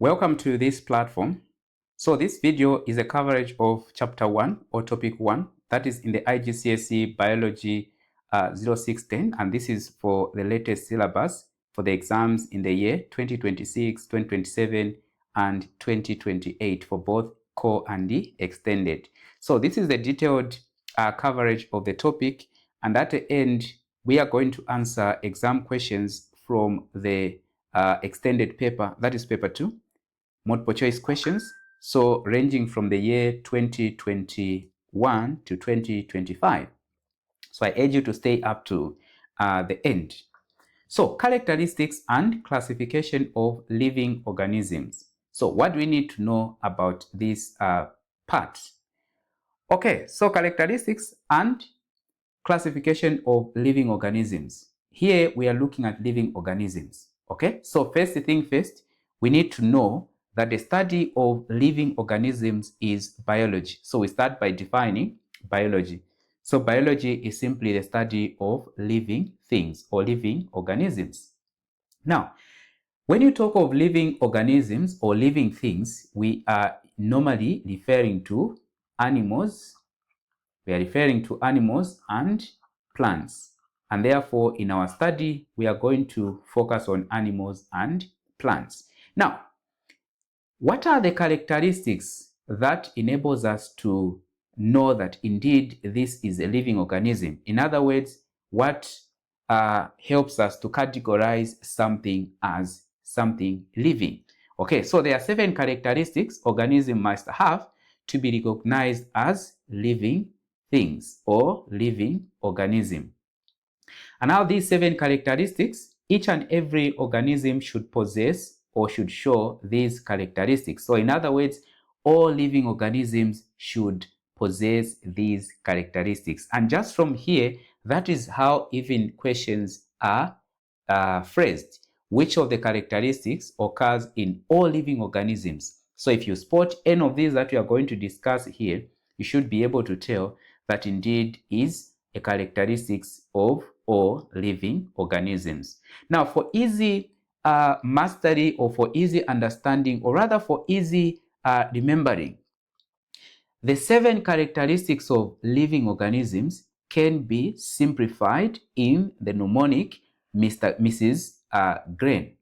Welcome to this platform. So this video is a coverage of chapter 1 or topic 1 that is in the Igcse biology 0610, and this is for the latest syllabus for the exams in the year 2026, 2027 and 2028 for both core and the extended. So this is the detailed coverage of the topic, and at the end we are going to answer exam questions from the extended paper, that is paper 2. Multiple choice questions, so ranging from the year 2021 to 2025. So I urge you to stay up to the end. So characteristics and classification of living organisms. So what do we need to know about this part? Okay, so characteristics and classification of living organisms. Here we are looking at living organisms. Okay, so first thing first, we need to know that the study of living organisms is biology. So we start by defining biology. So biology is simply the study of living things or living organisms. Now, when you talk of living organisms or living things, we are normally referring to animals. We are referring to animals and plants. And therefore, in our study, we are going to focus on animals and plants. Now, what are the characteristics that enables us to know that indeed this is a living organism? In other words, what helps us to categorize something as something living? Okay, so there are 7 characteristics organism must have to be recognized as living things or living organism. And now these 7 characteristics, each and every organism should possess or should show these characteristics. So in other words, all living organisms should possess these characteristics. And just from here, that is how even questions are phrased. Which of the characteristics occurs in all living organisms? So if you spot any of these that we are going to discuss here, you should be able to tell that indeed is a characteristics of all living organisms. Now, for easy mastery or for easy understanding, or rather for easy remembering, the 7 characteristics of living organisms can be simplified in the mnemonic Mrs. Grain.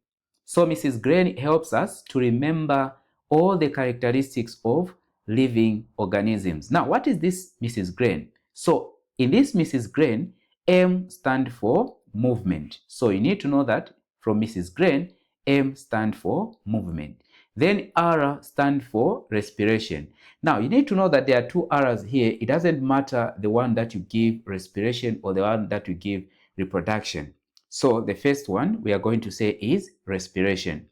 So Mrs. Grain helps us to remember all the characteristics of living organisms. Now, what is this Mrs. Grain? So in this Mrs. Grain, M stands for movement. So you need to know that from Mrs. Grain, M stands for movement. Then R stands for respiration. Now you need to know that there are 2 R's here. It doesn't matter the one that you give respiration or the one that you give reproduction. So the first one we are going to say is respiration.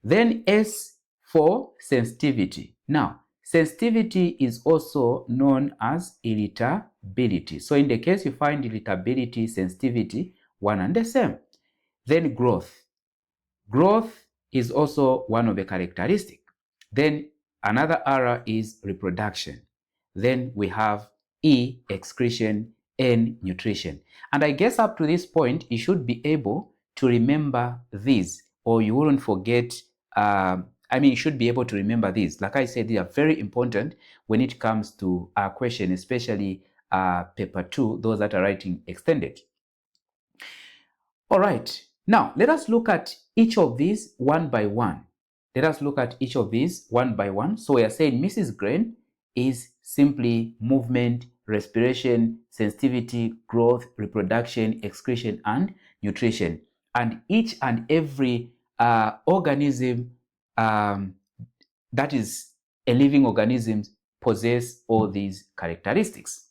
Then S for sensitivity. Now, sensitivity is also known as irritability. So in the case you find irritability, sensitivity, one and the same. Then growth. Growth is also one of the characteristics. Then another R is reproduction. Then we have E, excretion, N, nutrition. And I guess up to this point, you should be able to remember these, or you wouldn't forget. You should be able to remember these. Like I said, they are very important when it comes to our question, especially paper 2, those that are writing extended. All right. Now, let us look at each of these one by one. Let us look at each of these one by one. So we are saying Mrs. Grain is simply movement, respiration, sensitivity, growth, reproduction, excretion, and nutrition. And each and every organism that is a living organism possess all these characteristics.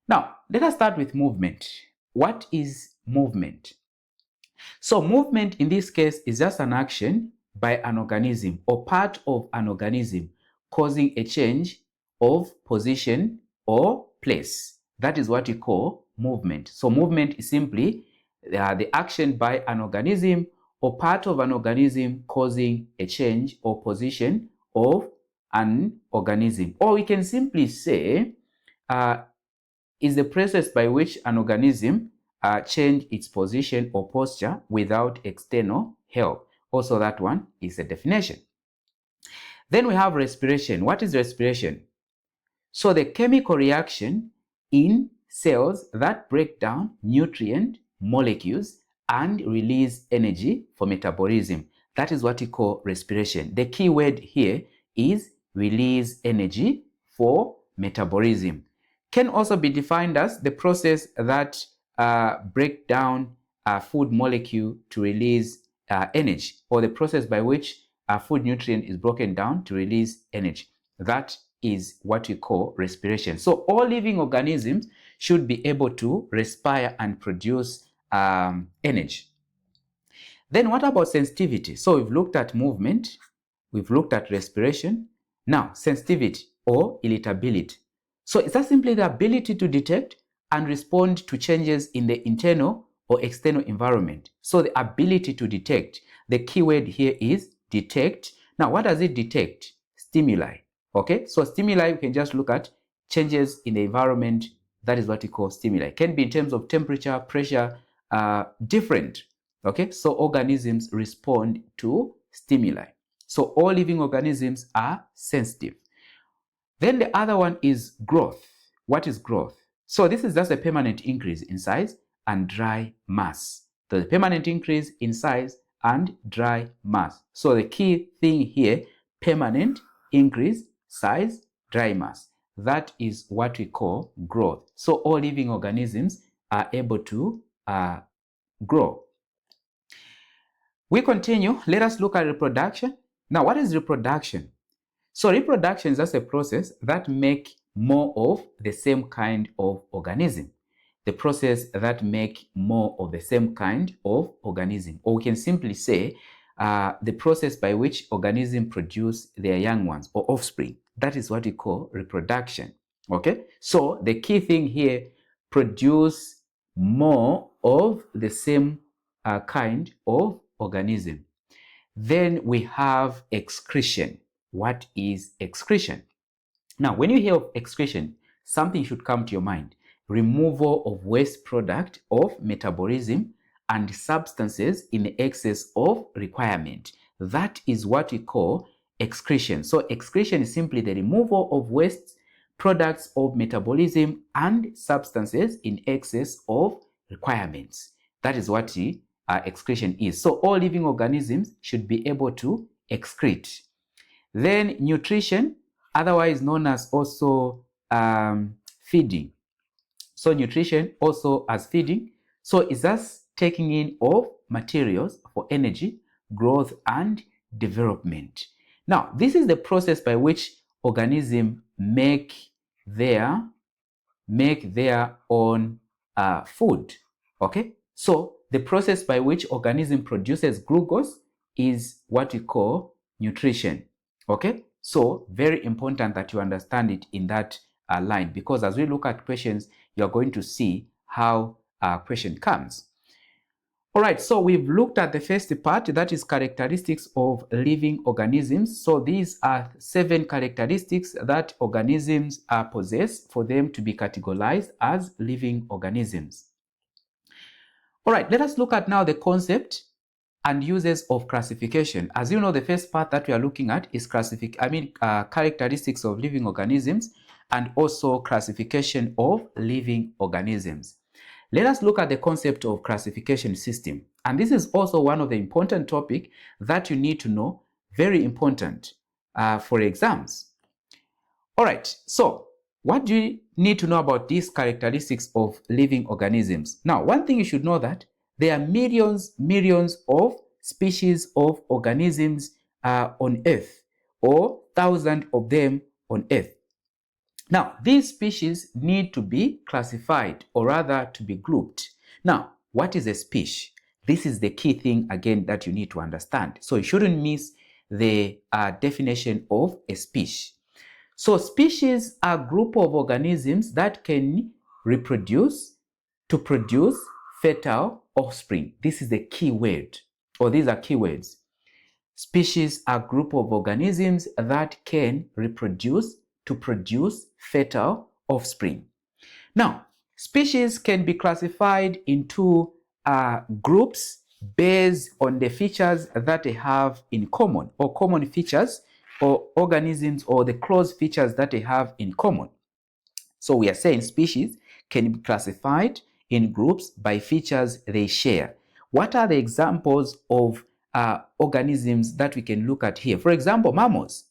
Now, let us start with movement. What is movement? So movement in this case is just an action by an organism or part of an organism causing a change of position or place. That is what we call movement. So movement is simply the action by an organism or part of an organism causing a change or position of an organism. Or we can simply say is the process by which an organism change its position or posture without external help. Also, that one is a definition. Then we have respiration. What is respiration? So the chemical reaction in cells that break down nutrient molecules and release energy for metabolism. That is what we call respiration. The key word here is release energy for metabolism. Can also be defined as the process that break down a food molecule to release energy, or the process by which a food nutrient is broken down to release energy. That is what we call respiration. So all living organisms should be able to respire and produce energy. Then what about sensitivity? So we've looked at movement, we've looked at respiration. Now, sensitivity or irritability. So is that simply the ability to detect and respond to changes in the internal or external environment? So the ability to detect. The key word here is detect. Now, what does it detect? Stimuli. Okay, so stimuli, we can just look at changes in the environment. That is what we call stimuli. It can be in terms of temperature, pressure, different. Okay, so organisms respond to stimuli. So all living organisms are sensitive. Then the other one is growth. What is growth? So this is just a permanent increase in size and dry mass. So the permanent increase in size and dry mass. So the key thing here, permanent increase, size, dry mass. That is what we call growth. So all living organisms are able to grow. We continue. Let us look at reproduction. Now, what is reproduction? So reproduction is just a process that makes more of the same kind of organism. The process that makes more of the same kind of organism. Or we can simply say the process by which organisms produce their young ones or offspring. That is what we call reproduction. Okay? So the key thing here, produce more of the same kind of organism. Then we have excretion. What is excretion? Now, when you hear of excretion, something should come to your mind. Removal of waste product of metabolism and substances in excess of requirement. That is what we call excretion. So excretion is simply the removal of waste products of metabolism and substances in excess of requirements. That is what excretion is. So all living organisms should be able to excrete. Then nutrition, otherwise known as also feeding. So nutrition also as feeding. So it's just taking in of materials for energy, growth, and development. Now, this is the process by which organisms make their own food. Okay, so the process by which organism produces glucose is what we call nutrition. Okay, so very important that you understand it in that line, because as we look at questions, you're going to see how a question comes. All right, so we've looked at the first part, that is characteristics of living organisms. So these are 7 characteristics that organisms possess for them to be categorized as living organisms. All right, let us look at now the concept and uses of classification. As you know, the first part that we are looking at is characteristics of living organisms and also classification of living organisms. Let us look at the concept of classification system. And this is also one of the important topics that you need to know, very important for exams. All right, so what do you need to know about these characteristics of living organisms? Now, one thing you should know that there are millions of species of organisms on Earth, or thousands of them on Earth. Now, these species need to be classified, or rather to be grouped. Now, what is a species? This is the key thing again that you need to understand. So you shouldn't miss the definition of a species. So species are a group of organisms that can reproduce to produce fertile offspring. This is the key word, or these are keywords. Species are a group of organisms that can reproduce to produce fertile offspring. Now, species can be classified into groups based on the features that they have in common, or common features, or organisms, or the close features that they have in common. So we are saying species can be classified in groups by features they share. What are the examples of organisms that we can look at here? For example, mammals.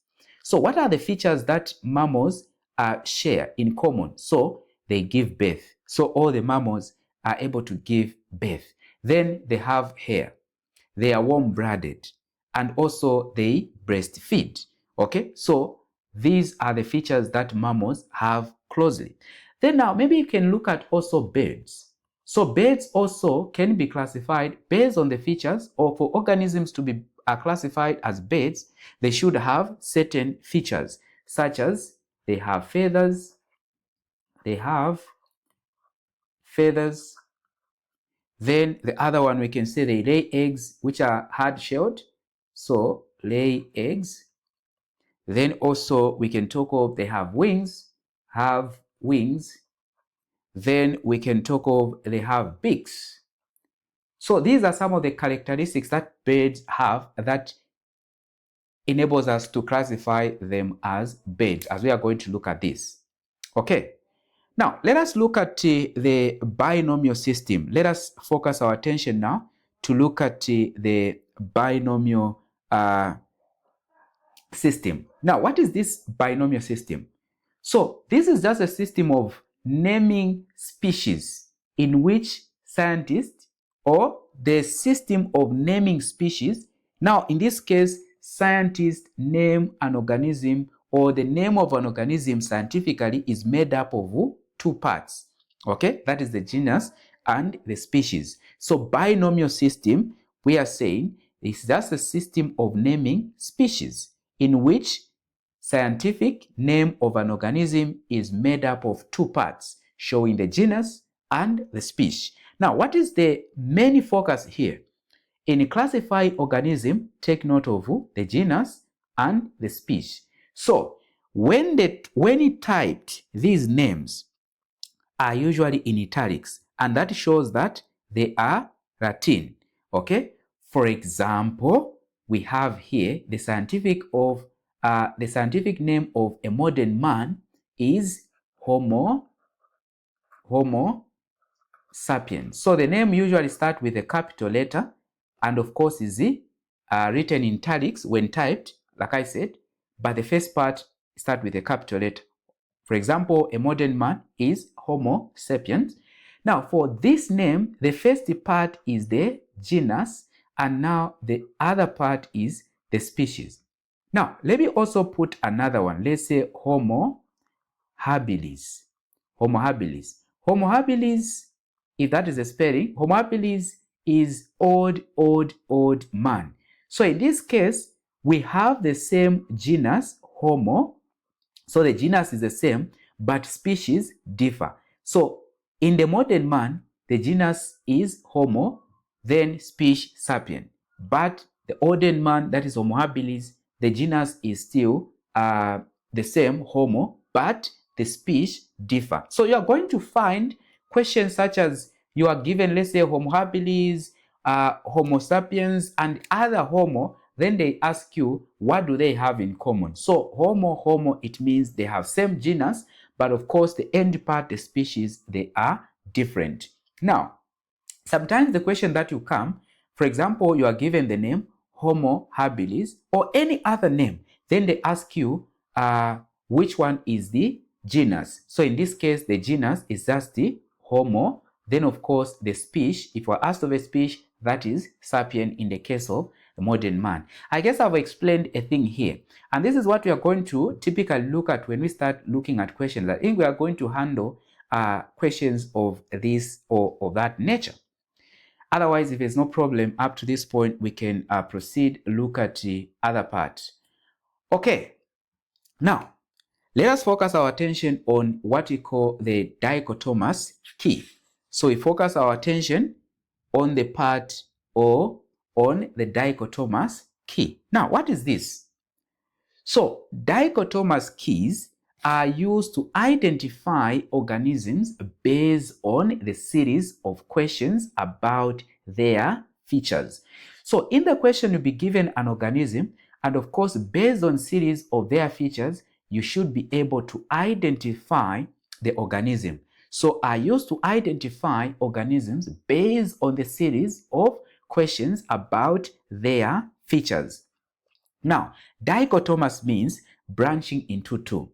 So what are the features that mammals share in common? So they give birth. So all the mammals are able to give birth. Then they have hair. They are warm-blooded, and also they breastfeed. Okay, so these are the features that mammals have closely. Then now maybe you can look at also birds. So birds also can be classified based on the features, or for organisms to be classified as birds, they should have certain features, such as they have feathers, then the other one, we can say they lay eggs, which are hard-shelled. So lay eggs. Then also we can talk of they have wings. Then we can talk of they have beaks. So these are some of the characteristics that birds have that enables us to classify them as birds, as we are going to look at this. Okay. Now, let us look at the binomial system. Let us focus our attention now to look at the binomial system. Now, what is this binomial system? So, this is just a system of naming species in which scientists, or the system of naming species. Now, in this case, scientists name an organism, or the name of an organism scientifically is made up of two parts. Okay, that is the genus and the species. So binomial system, we are saying, is just a system of naming species in which scientific name of an organism is made up of two parts, showing the genus and the species. Now, what is the main focus here? In classifying organism, take note of the genus and the species. So when it typed, these names are usually in italics, and that shows that they are Latin. Okay. For example, we have here the scientific name of a modern man is Homo sapiens. So the name usually starts with a capital letter, and of course is written in italics when typed, like I said, but the first part starts with a capital letter. For example, a modern man is Homo sapiens. Now, for this name, the first part is the genus, and now the other part is the species. Now, let me also put another one. Let's say Homo habilis. Homo habilis. Homo habilis, if that is a spelling, Homo habilis is old man. So in this case, we have the same genus, Homo. So the genus is the same, but species differ. So in the modern man, the genus is Homo, then species sapien. But the olden man, that is Homo habilis, the genus is still the same, Homo, but the species differ. So you are going to find questions such as you are given, let's say, Homo habilis, Homo sapiens, and other Homo. Then they ask you, what do they have in common? So Homo, it means they have same genus, but of course the end part, the species, they are different. Now, sometimes the question that you come, for example, you are given the name Homo habilis or any other name, then they ask you which one is the genus. So in this case, the genus is just the Homo. Then of course the species, if we're asked of a species, that is sapien in the case of the modern man. I guess I've explained a thing here, and this is what we are going to typically look at when we start looking at questions. I think we are going to handle questions of this or of that nature. Otherwise, if there's no problem up to this point, we can proceed, look at the other part. Okay, now let us focus our attention on what we call the dichotomous key. So we focus our attention on the part or on the dichotomous key. Now, what is this? So dichotomous keys are used to identify organisms based on the series of questions about their features. So in the question, you'll be given an organism, and of course, based on series of their features, you should be able to identify the organism. So I used to identify organisms based on the series of questions about their features. Now, dichotomous means branching into two.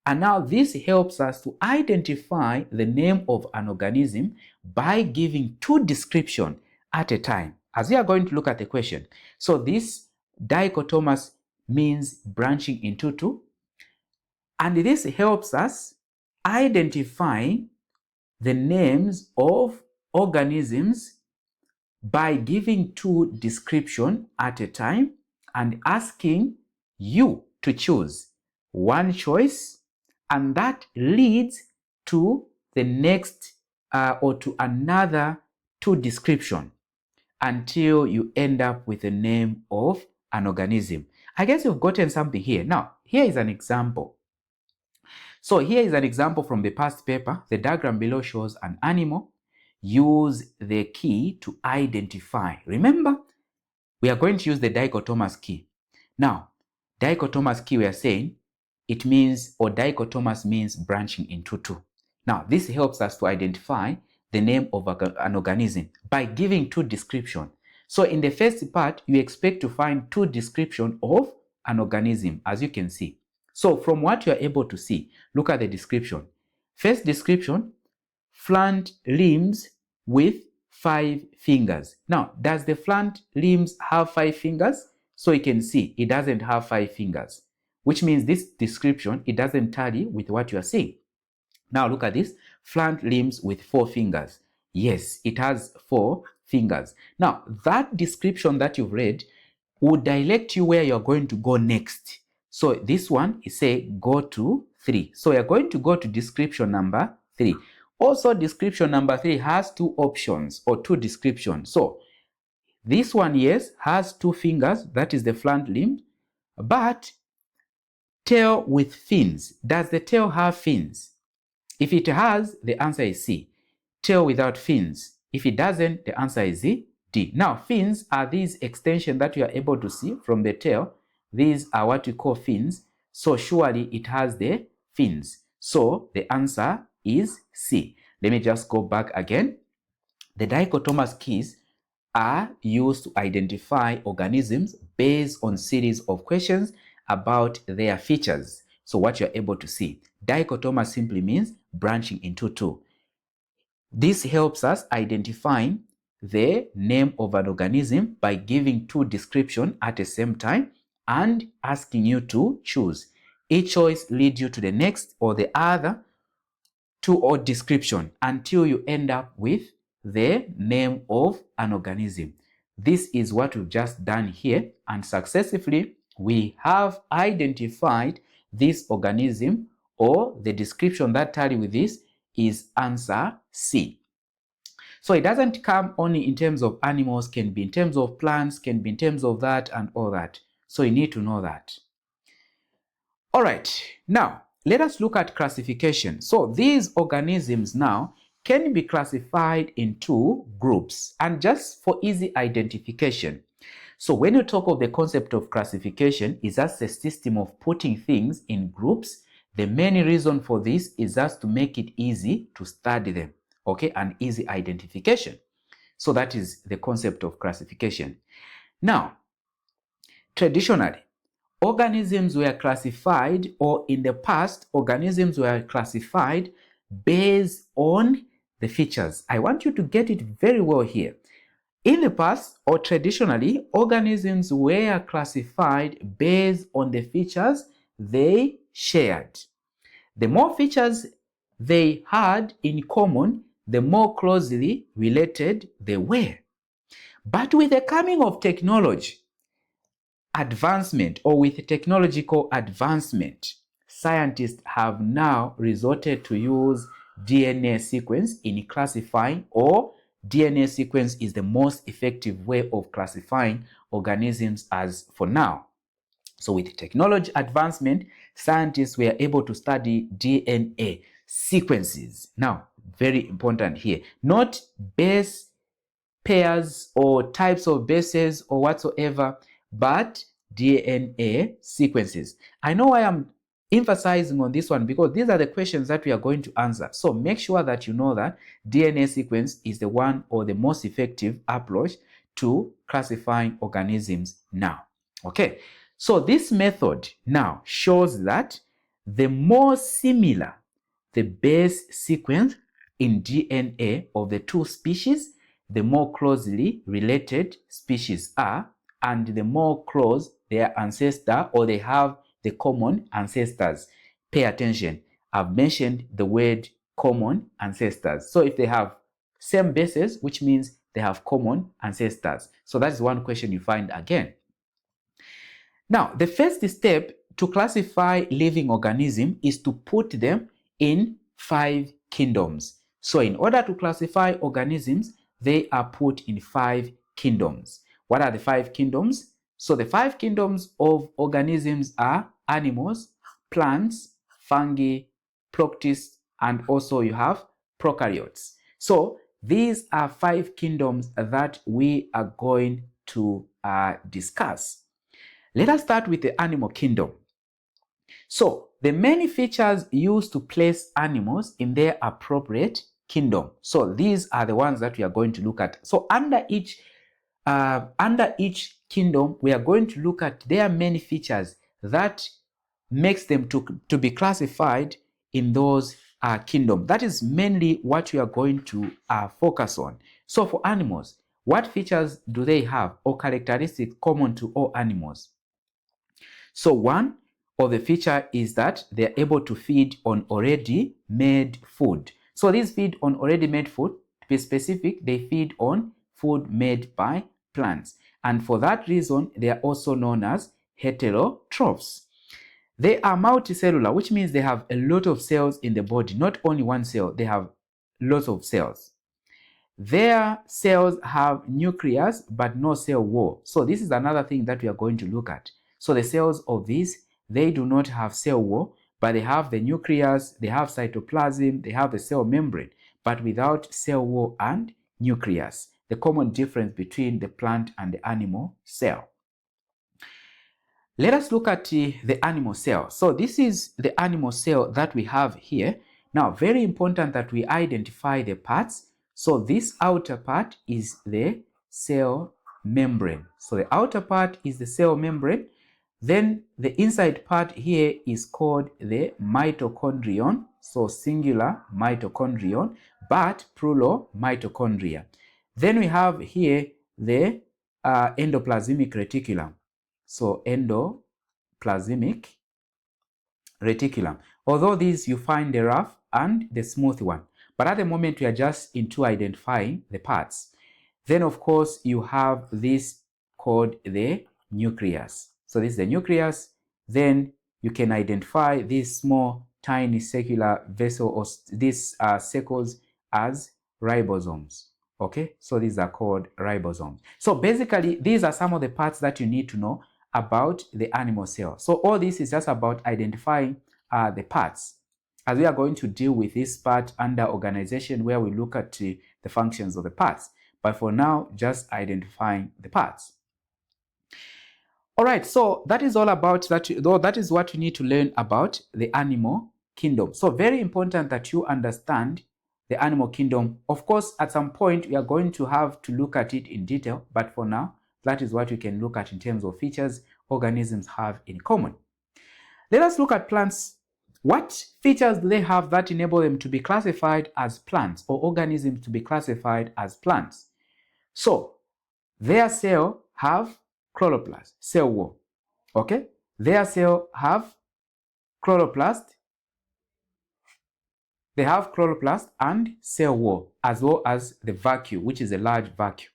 And now this helps us to identify the name of an organism by giving two descriptions at a time, as we are going to look at the question. So this dichotomous means branching into two, and this helps us identify the names of organisms by giving two descriptions at a time and asking you to choose one choice, and that leads to the next or to another two description until you end up with the name of an organism. I guess you've gotten something here. Now, here is an example. So here is an example from the past paper. The diagram below shows an animal. Use the key to identify. Remember, we are going to use the dichotomous key. Now, dichotomous key, we are saying it means, or dichotomous means branching into two. Now, this helps us to identify the name of an organism by giving two descriptions. So in the first part, you expect to find two descriptions of an organism, as you can see. So from what you are able to see, look at the description. First description, flat limbs with 5 fingers. Now, does the flat limbs have 5 fingers? So you can see it doesn't have 5 fingers, which means this description, it doesn't tally with what you are seeing. Now look at this, flat limbs with 4 fingers. Yes, it has 4 fingers. Now, that description that you've read would direct you where you're going to go next. So this one is say go to 3. So you're going to go to description number 3. Also, description number 3 has 2 options or 2 descriptions. So this one, yes, has 2 fingers, that is the flat limb, but tail with fins. Does the tail have fins? If it has, the answer is C. Tail without fins. If it doesn't, the answer is D. Now, fins are these extensions that you are able to see from the tail. These are what we call fins. So surely it has the fins. So the answer is C. Let me just go back again. The dichotomous keys are used to identify organisms based on series of questions about their features. So what you're able to see. Dichotomous simply means branching into two. This helps us identifying the name of an organism by giving 2 descriptions at the same time and asking you to choose. Each choice leads you to the next or the other 2 or description until you end up with the name of an organism. This is what we've just done here, and successively we have identified this organism, or the description that tally with this is answer C. So it doesn't come only in terms of animals, can be in terms of plants, can be in terms of that and all that. So you need to know that. All right, now let us look at classification. So these organisms now can be classified in 2 groups, and just for easy identification. So when you talk of the concept of classification, is just a system of putting things in groups. The main reason for this is just to make it easy to study them, okay, and easy identification. So that is the concept of classification. Now, traditionally, organisms were classified, or in the past, organisms were classified based on the features. I want you to get it very well here. In the past, or traditionally, organisms were classified based on the features they shared. The more features they had in common, the more closely related they were. But with the coming of technology, advancement, or with technological advancement, scientists have now resorted to use DNA sequence in classifying, or DNA sequence is the most effective way of classifying organisms as for now. So with technology advancement, scientists were able to study DNA sequences. Now, very important here, not base pairs or types of bases or whatsoever, but DNA sequences. I know I am emphasizing on this one because these are the questions that we are going to answer. So make sure that you know that DNA sequence is the one or the most effective approach to classifying organisms now. Okay, so this method now shows that the more similar the base sequence in DNA of the two species, the more closely related species are, and the more close their ancestor or they have the common ancestors. Pay attention. I've mentioned the word common ancestors. So if they have same bases, which means they have common ancestors. So that's one question you find again. Now, the first step to classify living organisms is to put them in 5 kingdoms. So in order to classify organisms, they are put in 5 kingdoms. What are the 5 kingdoms? So the 5 kingdoms of organisms are animals, plants, fungi, protists, and also you have prokaryotes. So these are 5 kingdoms that we are going to discuss. Let us start with the animal kingdom. So the many features used to place animals in their appropriate kingdom. So these are the ones that we are going to look at. So under each kingdom, we are going to look at their many features that makes them to be classified in those kingdom. That is mainly what we are going to focus on. So for animals, what features do they have or characteristics common to all animals? So one of the feature is that they are able to feed on already made food. So these feed on already made food. To be specific, they feed on food made by plants. And for that reason, they are also known as heterotrophs. They are multicellular, which means they have a lot of cells in the body. Not only one cell, they have lots of cells. Their cells have nucleus but no cell wall. So this is another thing that we are going to look at. So the cells of these, they do not have cell wall, but they have the nucleus, they have cytoplasm, they have the cell membrane, but without cell wall and nucleus. The common difference between the plant and the animal cell. Let us look at the animal cell. So this is the animal cell that we have here. Now, very important that we identify the parts. So this outer part is the cell membrane. So the outer part is the cell membrane. Then the inside part here is called the mitochondrion. So singular mitochondrion, but plural mitochondria. Then we have here the endoplasmic reticulum. So endoplasmic reticulum. Although these you find the rough and the smooth one. But at the moment we are just into identifying the parts. Then of course you have this called the nucleus. So this is the nucleus. Then you can identify these small tiny circular vessel or these circles as ribosomes. Okay, so these are called ribosomes. So basically these are some of the parts that you need to know about the animal cell. So all this is just about identifying the parts, as we are going to deal with this part under organization where we look at the functions of the parts. But for now, just identifying the parts. All right, so that is all about that. Though that is what you need to learn about the animal kingdom. So very important that you understand the animal kingdom. Of course, at some point we are going to have to look at it in detail, but for now, that is what we can look at in terms of features organisms have in common. Let us look at plants. What features do they have that enable them to be classified as plants or organisms to be classified as plants? So, their cell have chloroplast, cell wall. Okay? Their cell have chloroplast. They have chloroplast and cell wall, as well as the vacuole, which is a large vacuole.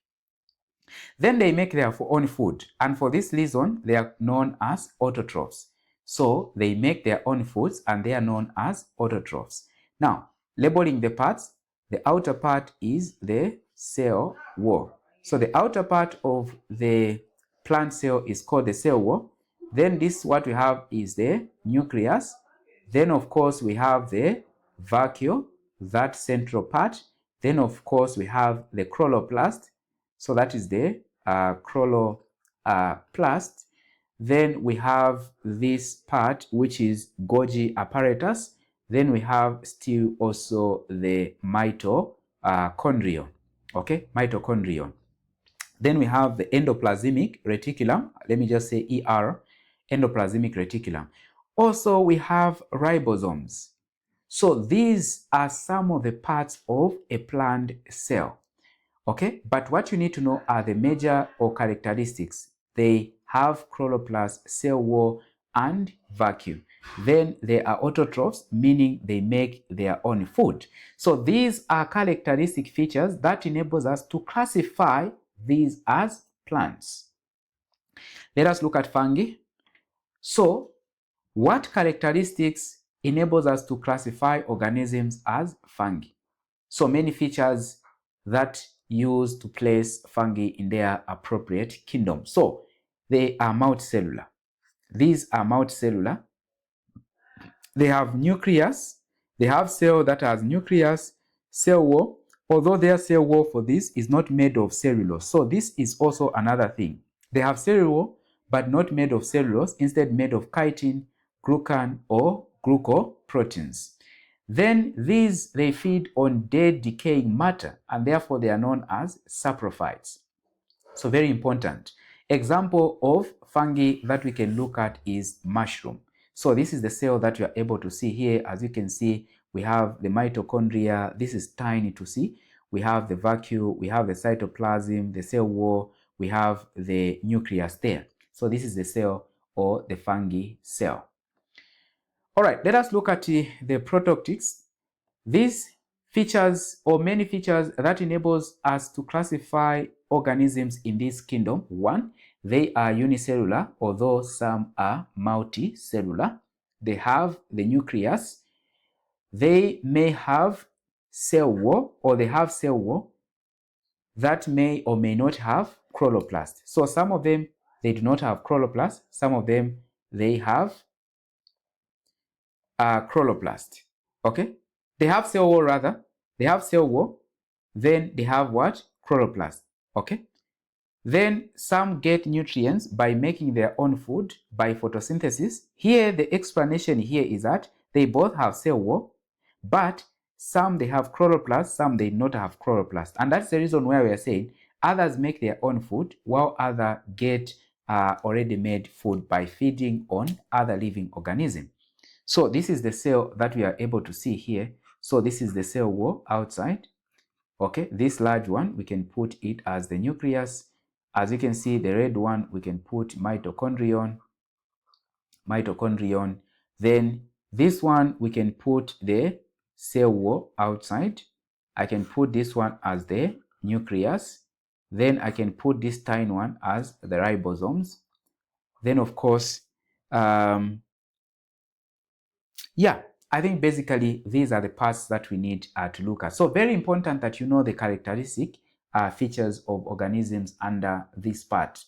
Then they make their own food, and for this reason, they are known as autotrophs. So they make their own foods and they are known as autotrophs. Now, labeling the parts, the outer part is the cell wall. So the outer part of the plant cell is called the cell wall. Then this, what we have is the nucleus. Then of course we have the vacuole, that central part. Then of course we have the chloroplast. So that is the chloroplast. Then we have this part, which is Golgi apparatus. Then we have still also the mitochondrion. Okay, mitochondrion. Then we have the endoplasmic reticulum. Let me just say ER, endoplasmic reticulum. Also, we have ribosomes. So these are some of the parts of a plant cell. Okay, but what you need to know are the major or characteristics. They have chloroplast, cell wall, and vacuole. Then they are autotrophs, meaning they make their own food. So these are characteristic features that enables us to classify these as plants. Let us look at fungi. So what characteristics enables us to classify organisms as fungi? So many features that use to place fungi in their appropriate kingdom. So they are multicellular. These are multicellular. They have nucleus. They have cell that has nucleus, cell wall, although their cell wall for this is not made of cellulose. So this is also another thing. They have cell wall, but not made of cellulose, instead made of chitin, glucan, or glucoproteins. Then they feed on dead decaying matter, and therefore they are known as saprophytes. So very important. Example of fungi that we can look at is mushroom. So this is the cell that you are able to see here. As you can see, we have the mitochondria. This is tiny to see. We have the vacuole, we have the cytoplasm, the cell wall, we have the nucleus there. So this is the cell or the fungi cell. All right, let us look at the protoctics. These features or many features that enables us to classify organisms in this kingdom. One, they are unicellular, although some are multicellular. They have the nucleus. They may have cell wall, or they have cell wall that may or may not have chloroplast. So some of them, they do not have chloroplast. Some of them, they have chloroplast. Okay, they have cell wall rather. They have cell wall. Then they have what? Chloroplast. Okay. Then some get nutrients by making their own food by photosynthesis. Here, the explanation here is that they both have cell wall, but some they have chloroplast, some they not have chloroplast. And that's the reason why we are saying others make their own food while others get already made food by feeding on other living organisms. So this is the cell that we are able to see here. So this is the cell wall outside. Okay, this large one, we can put it as the nucleus. As you can see, the red one, we can put mitochondrion. Then this one, we can put the cell wall outside. I can put this one as the nucleus. Then I can put this tiny one as the ribosomes. Then, of course, yeah, I think basically these are the parts that we need to look at. So very important that you know the characteristic features of organisms under this part.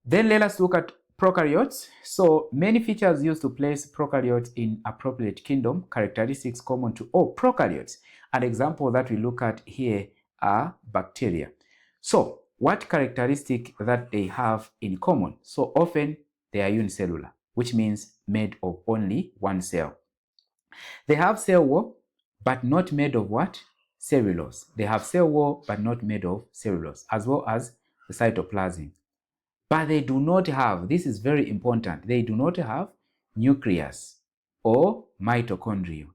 Then let us look at prokaryotes. So many features used to place prokaryotes in appropriate kingdom, characteristics common to all prokaryotes. An example that we look at here are bacteria. So what characteristic that they have in common? So often they are unicellular, which means made of only one cell. They have cell wall, but not made of what? Cellulose. They have cell wall, but not made of cellulose, as well as the cytoplasm. But they do not have, this is very important, they do not have nucleus or mitochondria.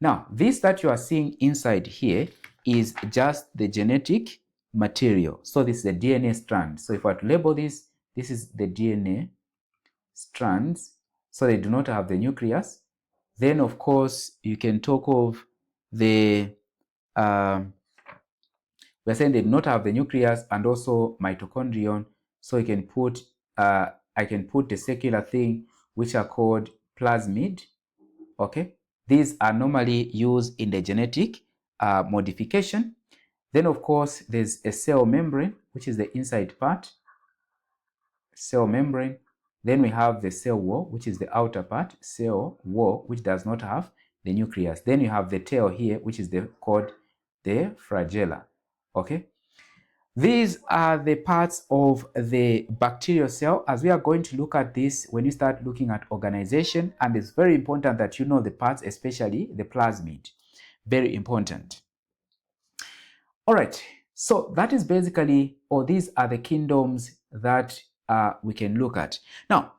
Now, this that you are seeing inside here is just the genetic material. So this is the DNA strand. So if I were to label this, this is the DNA strands. So they do not have the nucleus. Then, of course, you can talk of the, we're saying they do not have the nucleus and also mitochondrion. So you can put, I can put the secular thing, which are called plasmid. Okay. These are normally used in the genetic modification. Then, of course, there's a cell membrane, which is the inside part, cell membrane. Then we have the cell wall, which is the outer part, cell wall, which does not have the nucleus. Then you have the tail here, which is called the flagella. Okay. These are the parts of the bacterial cell. As we are going to look at this when you start looking at organization, and it's very important that you know the parts, especially the plasmid. Very important. All right, so that is basically, or these are the kingdoms that we can look at. Now,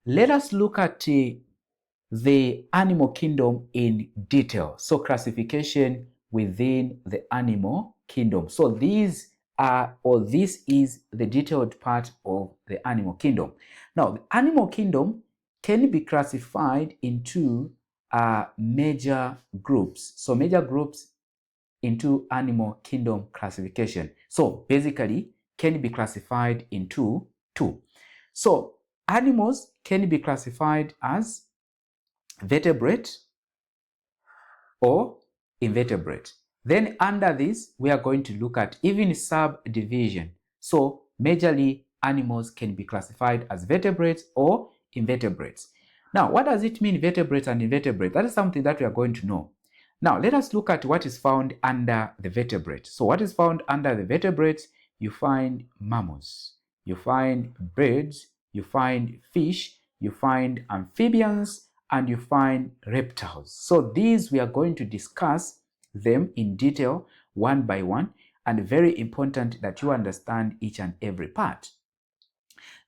let us look at the animal kingdom in detail. So classification within the animal kingdom. So these are, or this is the detailed part of the animal kingdom. Now, the animal kingdom can be classified into major groups. So major groups into animal kingdom classification. So basically can be classified into two. So animals can be classified as vertebrate or invertebrate. Then under this, we are going to look at even subdivision. So majorly animals can be classified as vertebrates or invertebrates. Now, what does it mean, vertebrates and invertebrates? That is something that we are going to know. Now, let us look at what is found under the vertebrates. So what is found under the vertebrates? You find mammals, you find birds, you find fish, you find amphibians, and you find reptiles. So these we are going to discuss them in detail one by one, and very important that you understand each and every part.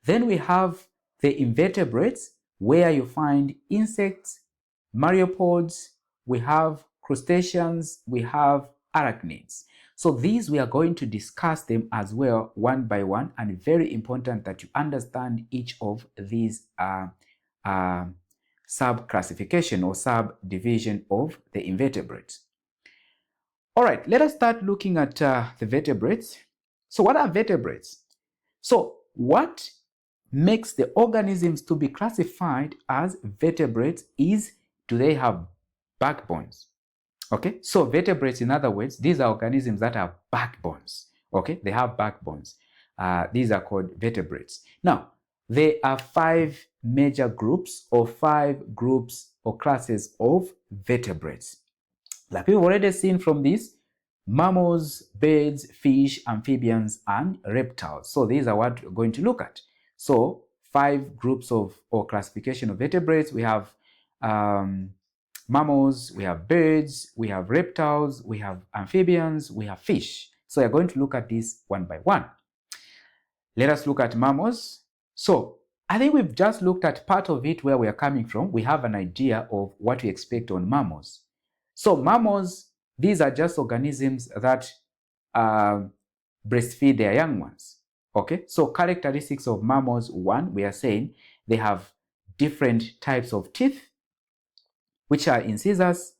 Then we have the invertebrates, where you find insects, myriapods, we have crustaceans, we have arachnids. So these we are going to discuss them as well one by one, and very important that you understand each of these sub-classification or subdivision of the invertebrates. All right, let us start looking at the vertebrates. So what are vertebrates? So what makes the organisms to be classified as vertebrates is, do they have backbones? Okay, so vertebrates, in other words, these are organisms that have backbones. Okay, they have backbones. These are called vertebrates. Now, there are five major groups or five groups or classes of vertebrates. Like we've already seen from this, mammals, birds, fish, amphibians, and reptiles. So these are what we're going to look at. So five groups of or classification of vertebrates. We have mammals, we have birds, we have reptiles, we have amphibians, we have fish. So we're going to look at this one by one. Let us look at mammals. So I think we've just looked at part of it where we are coming from. We have an idea of what we expect on mammals. So mammals, these are just organisms that breastfeed their young ones. Okay, so characteristics of mammals, one, we are saying they have different types of teeth, which are incisors,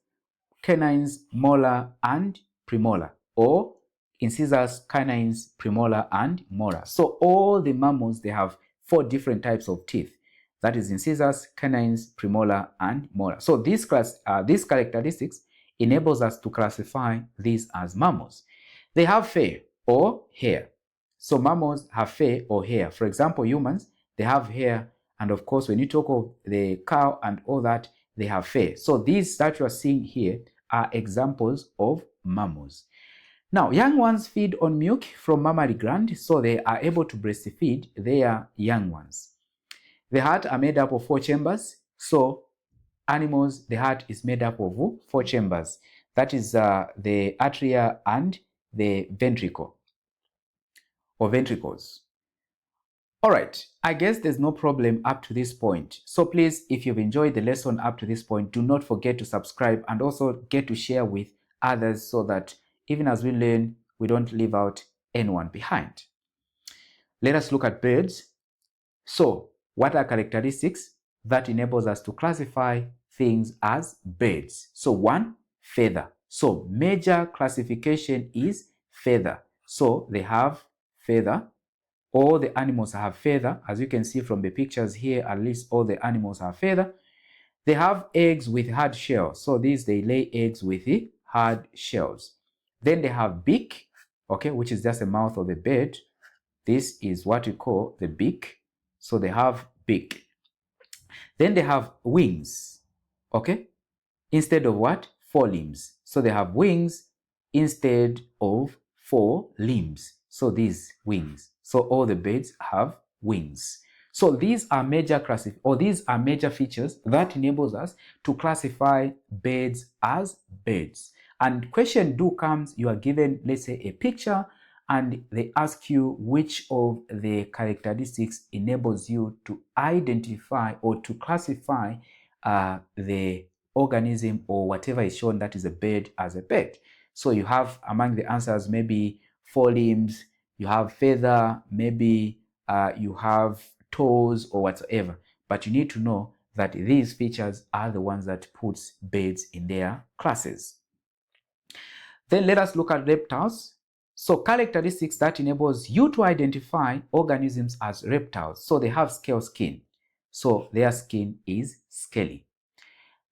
canines, molar, and premolar, or incisors, canines, premolar, and molar. So all the mammals, they have four different types of teeth. That is incisors, canines, premolar, and molar. So these characteristics enables us to classify these as mammals. They have fur or hair. So mammals have fur or hair. For example, humans, they have hair. And of course, when you talk of the cow and all that, they have fur. So these that you are seeing here are examples of mammals. Now, young ones feed on milk from mammary gland, so they are able to breastfeed their young ones. The heart are made up of four chambers. So animals, the heart is made up of four chambers. That is the atria and the ventricle or ventricles. All right, I guess there's no problem up to this point. So please, if you've enjoyed the lesson up to this point, do not forget to subscribe and also get to share with others so that even as we learn, we don't leave out anyone behind. Let us look at birds. So what are characteristics that enables us to classify things as birds? So one, feather. So major classification is feather. So they have feather. All the animals have feather. As you can see from the pictures here, at least all the animals have feather. They have eggs with hard shells. So these, they lay eggs with the hard shells. Then they have beak, okay, which is just the mouth of the bird. This is what we call the beak. So they have beak. Then they have wings, okay, instead of what? Four limbs. So they have wings instead of four limbs. So these wings. So all the birds have wings. So these are major features that enables us to classify birds as birds. And question do comes, you are given, let's say, a picture, and they ask you which of the characteristics enables you to identify or to classify the organism or whatever is shown that is a bird as a bird. So you have among the answers maybe forelimbs, you have feather, maybe you have toes or whatsoever. But you need to know that these features are the ones that puts birds in their classes. Then let us look at reptiles. So characteristics that enables you to identify organisms as reptiles. So they have scale skin. So their skin is scaly.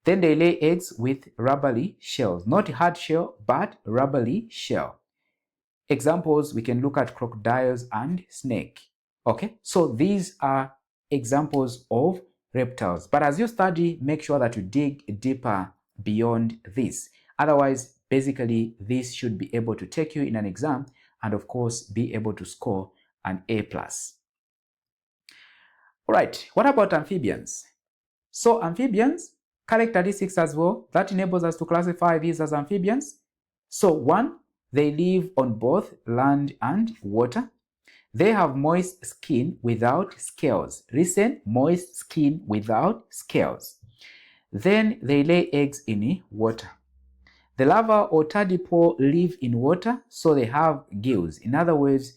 Then they lay eggs with rubbery shells, not hard shell, but rubbery shell. Examples, we can look at crocodiles and snake. Okay, so these are examples of reptiles. But as you study, make sure that you dig deeper beyond this. Otherwise, basically, this should be able to take you in an exam and, of course, be able to score an A+. All right, what about amphibians? So amphibians, characteristics as well, that enables us to classify these as amphibians. So one, they live on both land and water. They have moist skin without scales. Listen, moist skin without scales. Then they lay eggs in water. The larva or tadpole live in water, so they have gills. In other words,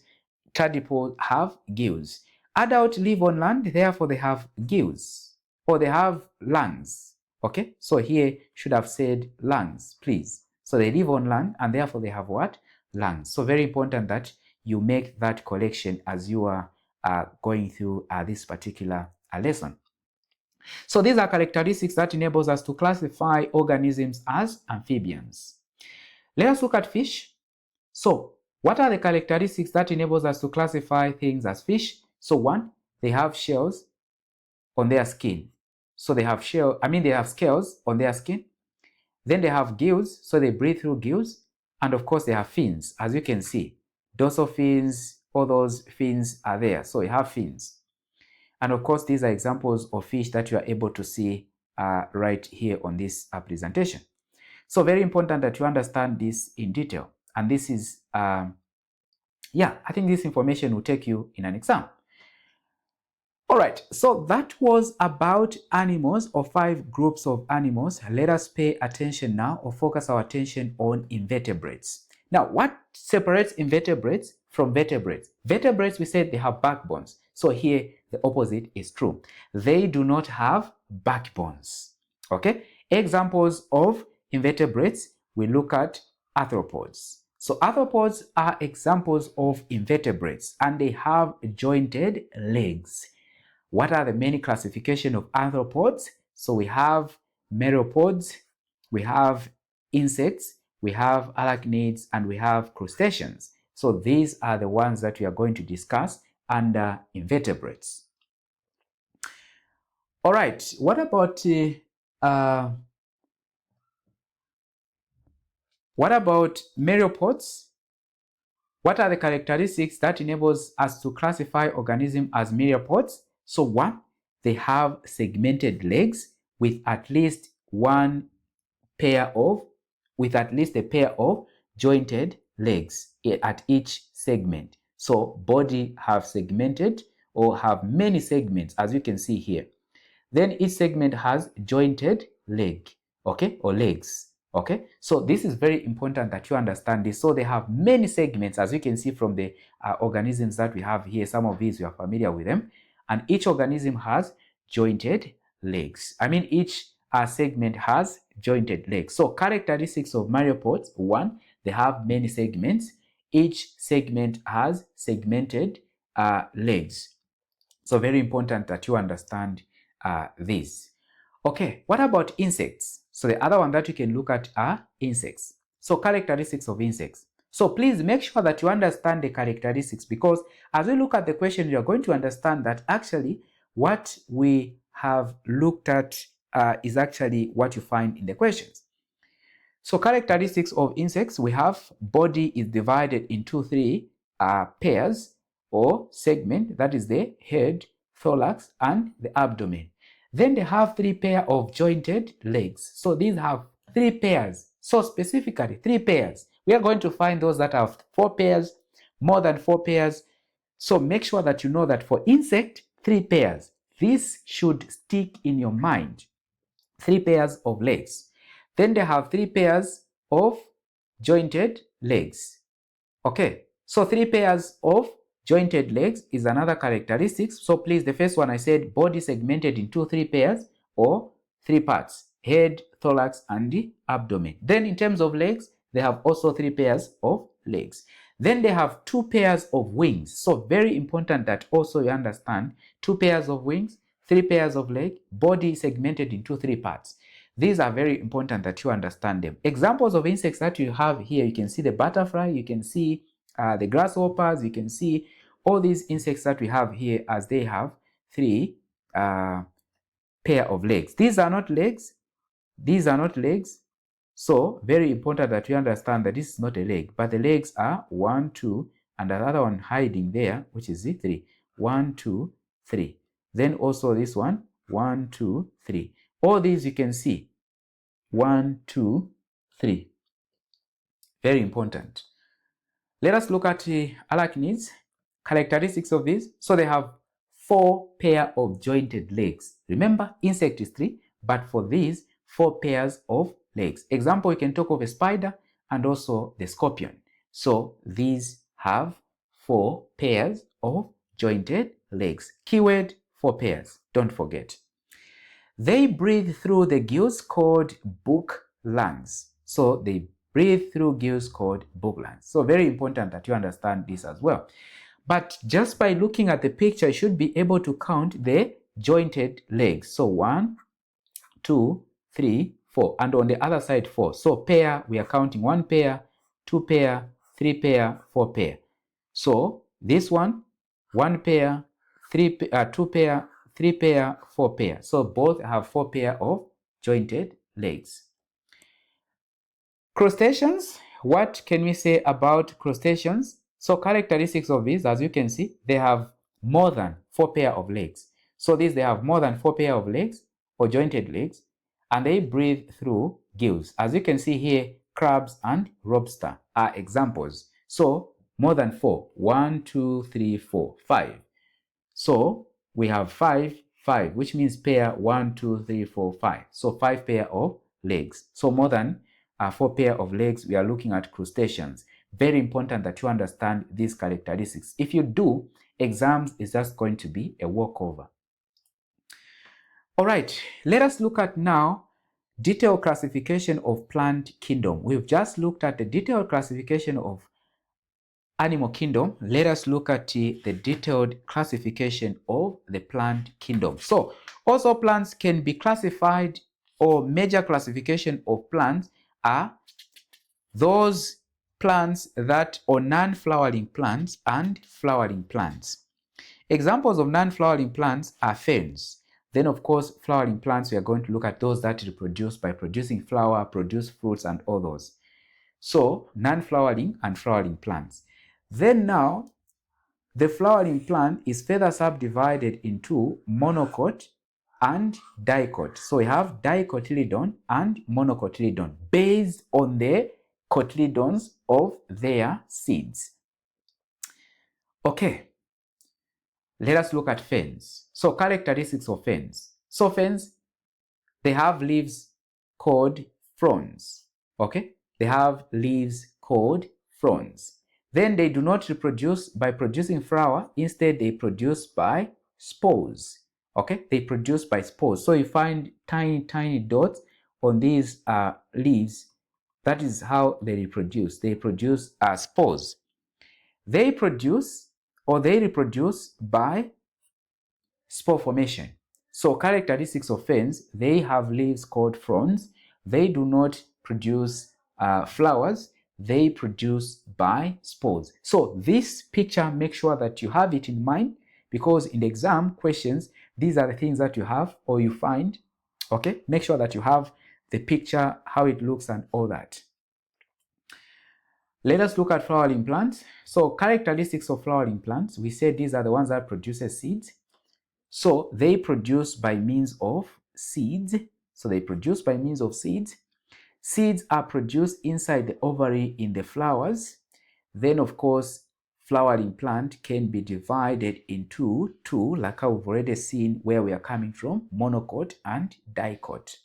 tadpoles have gills. Adults live on land, therefore they have gills, or they have lungs. Okay, so here should have said lungs, please. So they live on land and therefore they have what? Lungs. So very important that you make that correction as you are going through this particular lesson. So these are characteristics that enables us to classify organisms as amphibians. Let us look at fish. So what are the characteristics that enables us to classify things as fish? So one, they have shells on their skin. So they have they have scales on their skin. Then they have gills, so they breathe through gills. And of course they have fins, as you can see. Dorsal fins, all those fins are there. So you have fins. And of course, these are examples of fish that you are able to see right here on this presentation. So very important that you understand this in detail. And this is, I think this information will take you in an exam. All right, so that was about animals, or 5 groups of animals. Let us pay attention now, or focus our attention on invertebrates. Now, what separates invertebrates from vertebrates? Vertebrates, we said they have backbones. So here, the opposite is true. They do not have backbones. Okay? Examples of invertebrates, we look at arthropods. So arthropods are examples of invertebrates, and they have jointed legs. What are the many classifications of arthropods? So we have meropods, we have insects, we have arachnids, and we have crustaceans. So these are the ones that we are going to discuss under invertebrates. All right, what about meropods? What are the characteristics that enables us to classify organisms as meropods? So one, they have segmented legs with at least a pair of jointed legs at each segment. So body have segmented or have many segments, as you can see here. Then each segment has jointed leg, okay, or legs. Okay, so this is very important that you understand this. So they have many segments, as you can see from the organisms that we have here. Some of these you are familiar with them. And each organism has jointed legs. Each segment has jointed legs. So characteristics of meropods: one, they have many segments. Each segment has segmented legs. So very important that you understand this. Okay, what about insects? So the other one that you can look at are insects. So characteristics of insects. So please make sure that you understand the characteristics, because as we look at the question, you are going to understand that actually what we have looked at is actually what you find in the questions. So characteristics of insects, we have body is divided into 3 pairs or segment, that is the head, thorax, and the abdomen. Then they have 3 pairs of jointed legs. So these have 3 pairs. So specifically 3 pairs. We are going to find those that have 4 pairs, more than 4 pairs. So make sure that you know that for insect, 3 pairs. This should stick in your mind. 3 pairs of legs. Then they have 3 pairs of jointed legs. Okay, so 3 pairs of jointed legs is another characteristic. So please, the first one I said body segmented into 3 pairs or 3 parts: head, thorax, and the abdomen. Then in terms of legs, they have also 3 pairs of legs. Then they have 2 pairs of wings. So very important that also you understand 2 pairs of wings, 3 pairs of legs, body segmented into 3 parts. These are very important that you understand them. Examples of insects that you have here, you can see the butterfly, you can see the grasshoppers, you can see all these insects that we have here as they have 3 pair of legs. These are not legs. These are not legs. So very important that you understand that this is not a leg, but the legs are 1, 2, and another one hiding there, which is the 3. 1, 2, 3. Then also this one, 1, 2, 3. All these you can see 1, 2, 3. Very important. Let us look at the arachnids. Characteristics of these. So they have 4 pair of jointed legs. Remember, insect is 3, but for these 4 pairs of legs. Example, you can talk of a spider and also the scorpion. So these have 4 pairs of jointed legs. Keyword 4 pairs. Don't forget. They breathe through the gills called book lungs. So they breathe through gills called book lungs. So very important that you understand this as well. But just by looking at the picture, you should be able to count the jointed legs. So 1, 2, 3, 4. And on the other side 4. So pair, we are counting 1 pair, 2 pair, 3 pair, 4 pair. So this one, 1 pair, 2 pair, 3 pair, 4 pair. So both have 4 pair of jointed legs. Crustaceans, what can we say about crustaceans? So characteristics of these, as you can see, they have more than 4 pair of legs. So these, they have more than 4 pair of legs or jointed legs, and they breathe through gills. As you can see here, crabs and lobster are examples. So more than 4. 1, 2, 3, 4, 5. So we have 5, 5, which means pair 1, 2, 3, 4, 5. So 5 pair of legs. So more than 4 pair of legs, we are looking at crustaceans. Very important that you understand these characteristics. If you do, exams is just going to be a walkover. All right, let us look at now detailed classification of plant kingdom. We've just looked at the detailed classification of animal kingdom. Let us look at the detailed classification of the plant kingdom. So also plants can be classified, or major classification of plants are those plants that are non-flowering plants and flowering plants. Examples of non-flowering plants are ferns. Then of course, flowering plants, we are going to look at those that reproduce by producing flower, produce fruits, and all those. So non-flowering and flowering plants. Then now, the flowering plant is further subdivided into monocot and dicot. So we have dicotyledon and monocotyledon based on the cotyledons of their seeds. Okay, let us look at ferns. So characteristics of ferns. So ferns, they have leaves called fronds. Okay, they have leaves called fronds. Then they do not reproduce by producing flower. Instead, they produce by spores. Okay, they produce by spores. So you find tiny, tiny dots on these leaves. That is how they reproduce. They produce spores. They produce, or they reproduce by spore formation. So characteristics of ferns, they have leaves called fronds. They do not produce flowers. They produce by spores. So this picture, make sure that you have it in mind, because in the exam questions, these are the things that you have or you find. Okay, make sure that you have the picture, how it looks and all that. Let us look at flowering plants. So characteristics of flowering plants, we said these are the ones that produces seeds. So they produce by means of seeds. So they produce by means of seeds. Seeds are produced inside the ovary in the flowers. Then of course, flowering plant can be divided into two, like how we've already seen where we are coming from, monocot and dicot.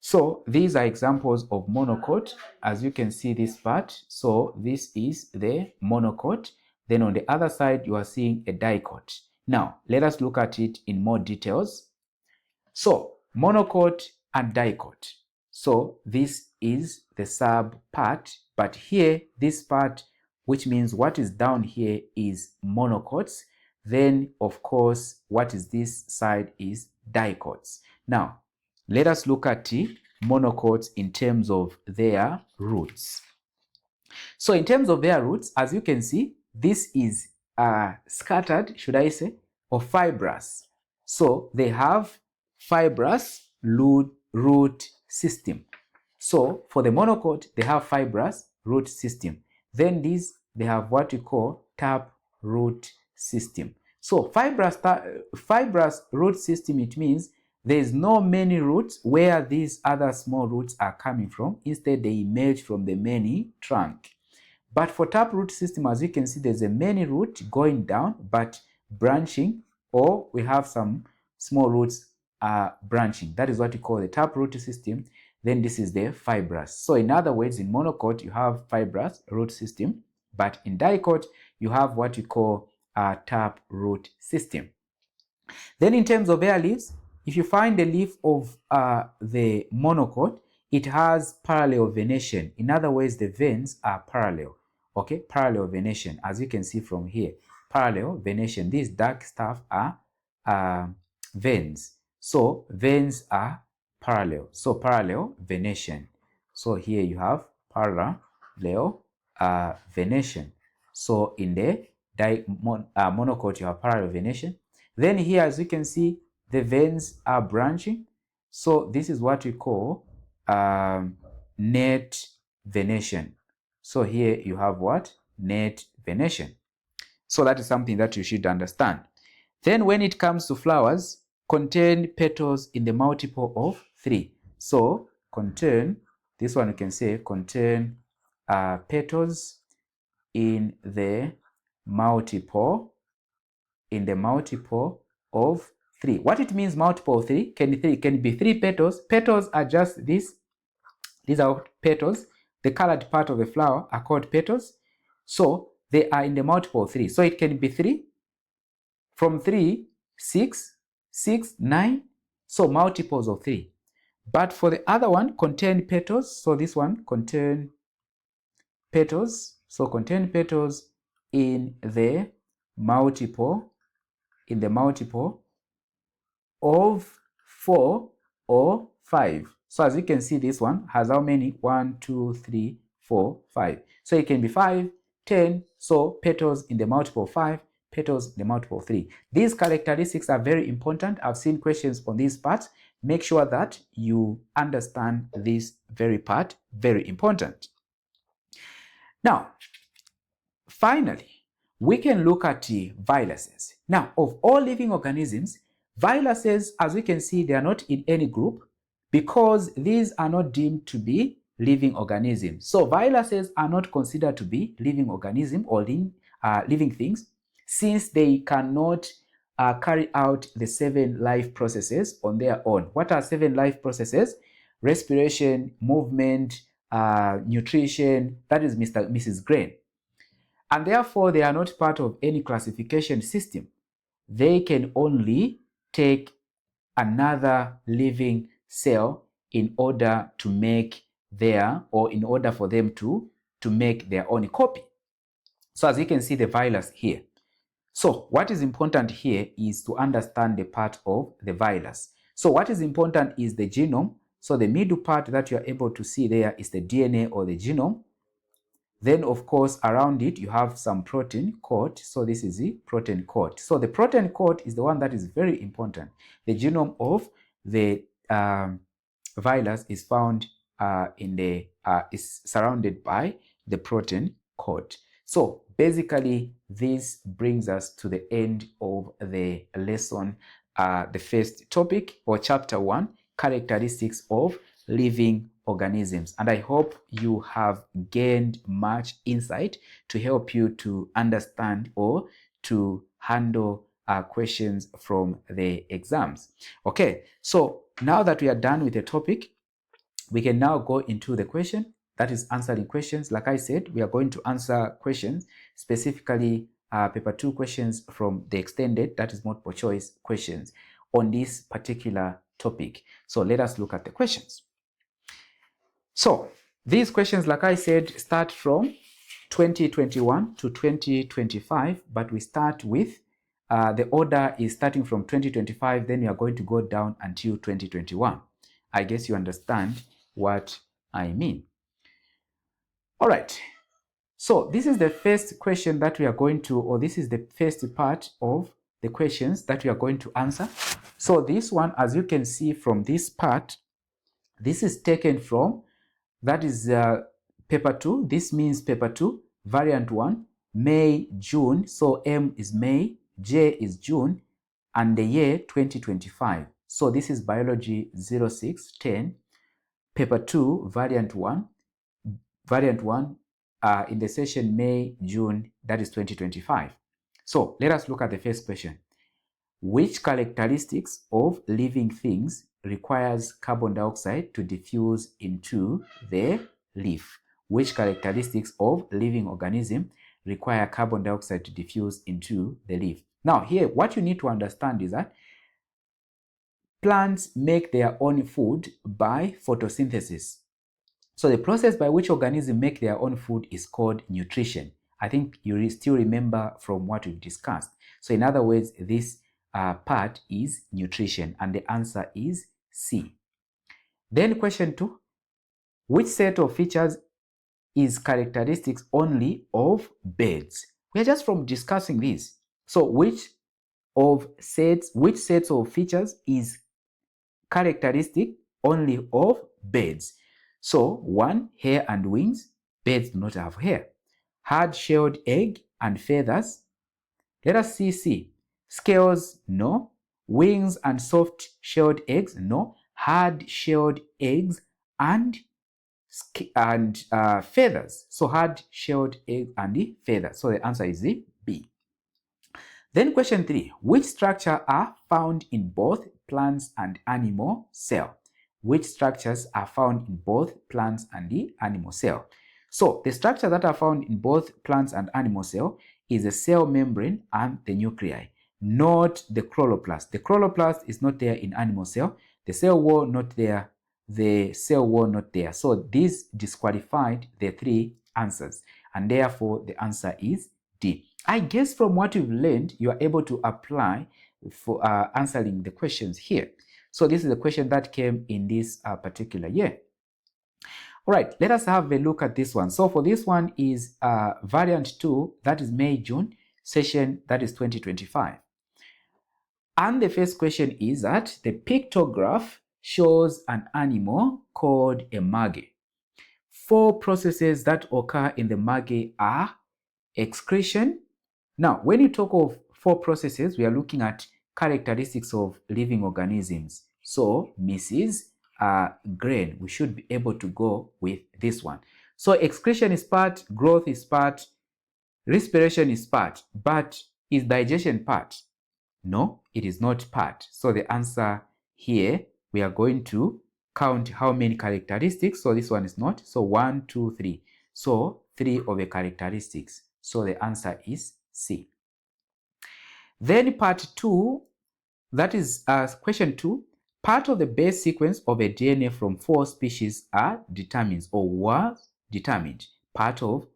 So these are examples of monocot. As you can see this part, so this is the monocot. Then on the other side, you are seeing a dicot. Now, let us look at it in more details. So, monocot and dicot. So, this is the sub part, but here, this part, which means what is down here is monocots. Then, of course, what is this side is dicots. Now, let us look at the monocots in terms of their roots. So in terms of their roots, as you can see, this is scattered, should I say, or fibrous. So they have fibrous root system. So for the monocot, they have fibrous root system. Then they have what we call tap root system. So fibrous root system, it means there is no many roots where these other small roots are coming from. Instead, they emerge from the many trunk. But for taproot system, as you can see, there's a many root going down, but branching, or we have some small roots branching. That is what we call the taproot system. Then this is the fibrous. So in other words, in monocot, you have fibrous root system, but in dicot, you have what we call a taproot system. Then in terms of their leaves, if you find the leaf of the monocot, it has parallel venation. In other words, the veins are parallel. Okay, parallel venation, as you can see from here. Parallel venation. These dark stuff are veins. So veins are parallel. So parallel venation. So here you have parallel venation. So in the monocot, you have parallel venation. Then here, as you can see, the veins are branching. So this is what we call net venation. So here you have what? Net venation. So that is something that you should understand. Then when it comes to flowers, contain petals in the multiple of 3. So contain, this one you can say contain petals in the multiple of 3. What it means multiple of 3 can be 3 petals. Petals are just this. These are petals. The colored part of the flower are called petals. So they are in the multiple of 3. So it can be 3, from 3, 6, 6, 9. So multiples of 3. But for the other one, contain petals. So this one contain petals. So contain petals in the multiple of 4 or 5. So as you can see, this one has how many? 1, 2, 3, 4, 5. So it can be 5, 10. So petals in the multiple of 5, petals in the multiple of 3. These characteristics are very important. I've seen questions on these parts. Make sure that you understand this very part, very important. Now, finally, we can look at the viruses. Now, of all living organisms, viruses, as we can see, they are not in any group because these are not deemed to be living organisms. So viruses are not considered to be living organisms or living things since they cannot carry out the 7 life processes on their own. What are 7 life processes? Respiration, movement, nutrition, that is Mrs. Grain. And therefore, they are not part of any classification system. They can only take another living cell in order to make in order for them to make their own copy. So as you can see the virus here. So what is important here is to understand the part of the virus. So what is important is the genome. So the middle part that you are able to see there is the DNA or the genome. Then, of course, around it, you have some protein coat. So this is the protein coat. So the protein coat is the one that is very important. The genome of the virus is found is surrounded by the protein code. So basically, this brings us to the end of the lesson, the first topic or chapter 1, characteristics of living organisms. And I hope you have gained much insight to help you to understand or to handle questions from the exams. Okay, so now that we are done with the topic, we can now go into the question, that is answering questions. Like I said, we are going to answer questions, specifically paper 2 questions from the extended, that is multiple choice questions on this particular topic. So let us look at the questions. So these questions, like I said, start from 2021 to 2025, but we start with the order is starting from 2025, then we are going to go down until 2021. I guess you understand what I mean. All right. So this is the first question that we are going to, or this is the first part of the questions that we are going to answer. So this one, as you can see from this part, this is taken from, that is paper 2. This means paper 2, variant 1, May, June. So M is May, J is June, and the year 2025. So this is biology 0610, paper 2, variant 1, in the session May, June, that is 2025. So let us look at the first question. Which characteristics of living things requires carbon dioxide to diffuse into the leaf? Which characteristics of living organism require carbon dioxide to diffuse into the leaf? Now here, what you need to understand is that plants make their own food by photosynthesis. So the process by which organisms make their own food is called nutrition. I think you still remember from what we've discussed. So in other words, this part is nutrition, and the answer is C. Then question 2, which set of features is characteristics only of birds? We are just from discussing this. So which sets of features is characteristic only of birds? So 1, hair and wings. Birds do not have hair. Hard-shelled egg and feathers. Let us see C. Scales, no. Wings and soft-shelled eggs, no. Hard-shelled eggs and feathers. So hard-shelled egg and the feathers. So the answer is the B. Then question 3. Which structure are found in both plants and animal cell? Which structures are found in both plants and the animal cell? So the structure that are found in both plants and animal cell is the cell membrane and the nuclei, not the chloroplast. The chloroplast is not there in animal cell. The cell wall not there. The cell wall not there. So this disqualified the 3 answers, and therefore the answer is D. I guess from what you've learned, you are able to apply for answering the questions here. So this is the question that came in this particular year. All right, let us have a look at this one. So for this one is variant 2, that is May, June, session, that is 2025. And the first question is that the pictograph shows an animal called a maggot. 4 processes that occur in the maggot are excretion. Now, when you talk of 4 processes, we are looking at characteristics of living organisms. So, Mrs. Grain, we should be able to go with this one. So, excretion is part, growth is part, respiration is part, but is digestion part? No, it is not part. So, the answer here, we are going to count how many characteristics. So, this one is not. So, 1, 2, 3. So, 3 of the characteristics. So, the answer is C. Then part 2, that is question 2, part of the base sequence of a DNA from 4 species are determined or was determined. Part of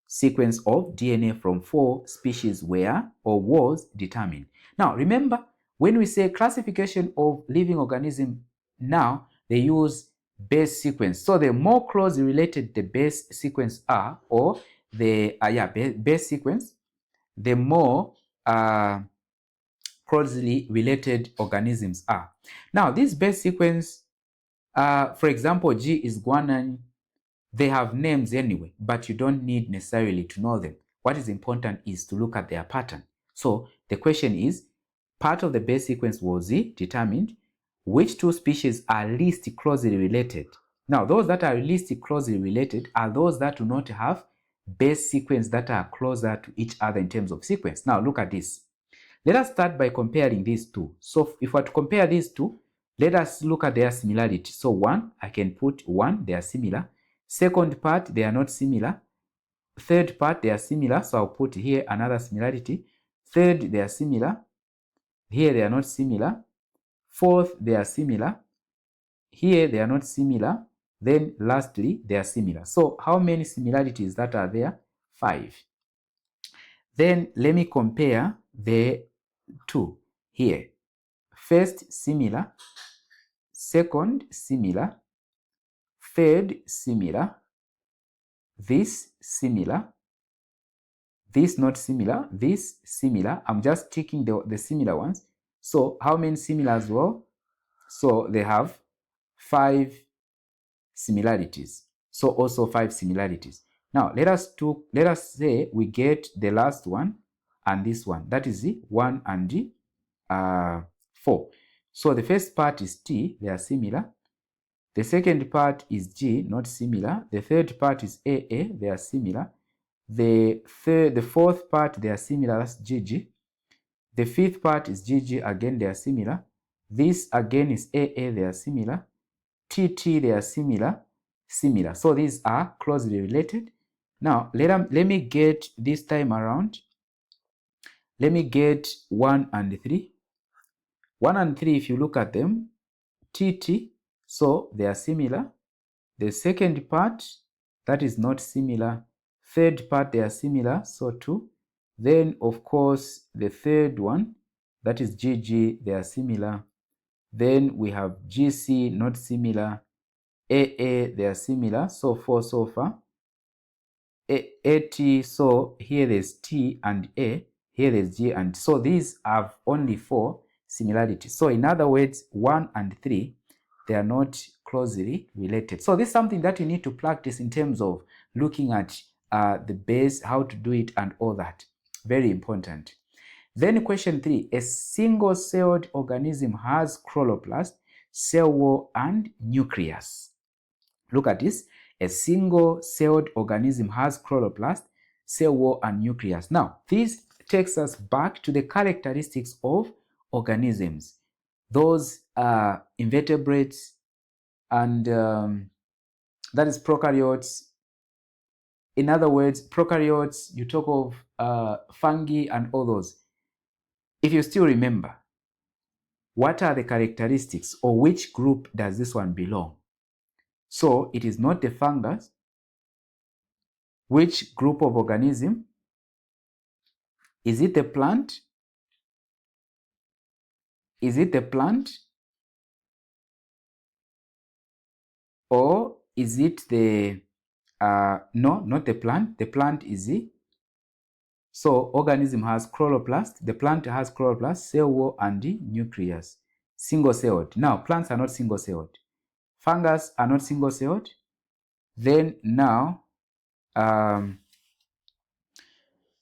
sequence of DNA from 4 species were or was determined. Now remember, when we say classification of living organism, now they use base sequence. So the more closely related the base sequence are, or the base sequence, the more closely related organisms are. Now this base sequence, for example, G is guanine, They have names anyway, but you don't need necessarily to know them. What is important is to look at their pattern. So the question is, part of the base sequence was determined. Which two species are least closely related? Now, those that are least closely related are those that do not have base sequence that are closer to each other in terms of sequence. Now, look at this. Let us start by comparing these two. So if we are to compare these two, let us look at their similarity. So 1, I can put 1, they are similar. Second part, they are not similar. Third part, they are similar. So I'll put here another similarity. Third, they are similar. Here, they are not similar. Fourth, they are similar. Here, they are not similar. Then lastly, they are similar. So how many similarities that are there? 5. Then let me compare the two here. First, similar. Second, similar. Third, similar. This, similar. This, not similar. This, similar. I'm just taking the similar ones. So how many similar as well? So they have 5 similarities. So also 5 similarities. Now let us say we get the last one and this one. That is the 1 and the 4. So the first part is T, they are similar. The second part is G, not similar. The third part is AA, they are similar. The fourth part, they are similar, that's GG. The fifth part is GG, again, they are similar. This again is AA, they are similar. TT, they are similar. So these are closely related. Now, let me get this time around. Let me get 1 and 3. 1 and 3, if you look at them, TT, so they are similar. The second part, that is not similar. Third part, they are similar, so 2. Then, of course, the third one, that is GG, they are similar. Then we have GC, not similar. AA, they are similar, so 4 so far. AT, so here there's T and A, here there's G, and so these have only 4 similarities. So in other words, 1 and 3, they are not closely related. So this is something that you need to practice in terms of looking at the base, how to do it and all that. Very important. Then question 3, a single-celled organism has chloroplast, cell wall, and nucleus. Look at this. A single-celled organism has chloroplast, cell wall, and nucleus. Now, this takes us back to the characteristics of organisms. Those are invertebrates and that is prokaryotes. In other words, prokaryotes, you talk of fungi and all those. If you still remember, what are the characteristics or which group does this one belong? So it is not the fungus. Which group of organism? Is it the plant? Is it the plant? Or is it the, no, not the plant. The plant is the, so organism has chloroplast. The plant has chloroplast, cell wall, and the nucleus. Single-celled. Now, plants are not single-celled. Fungus are not single-celled. Then now,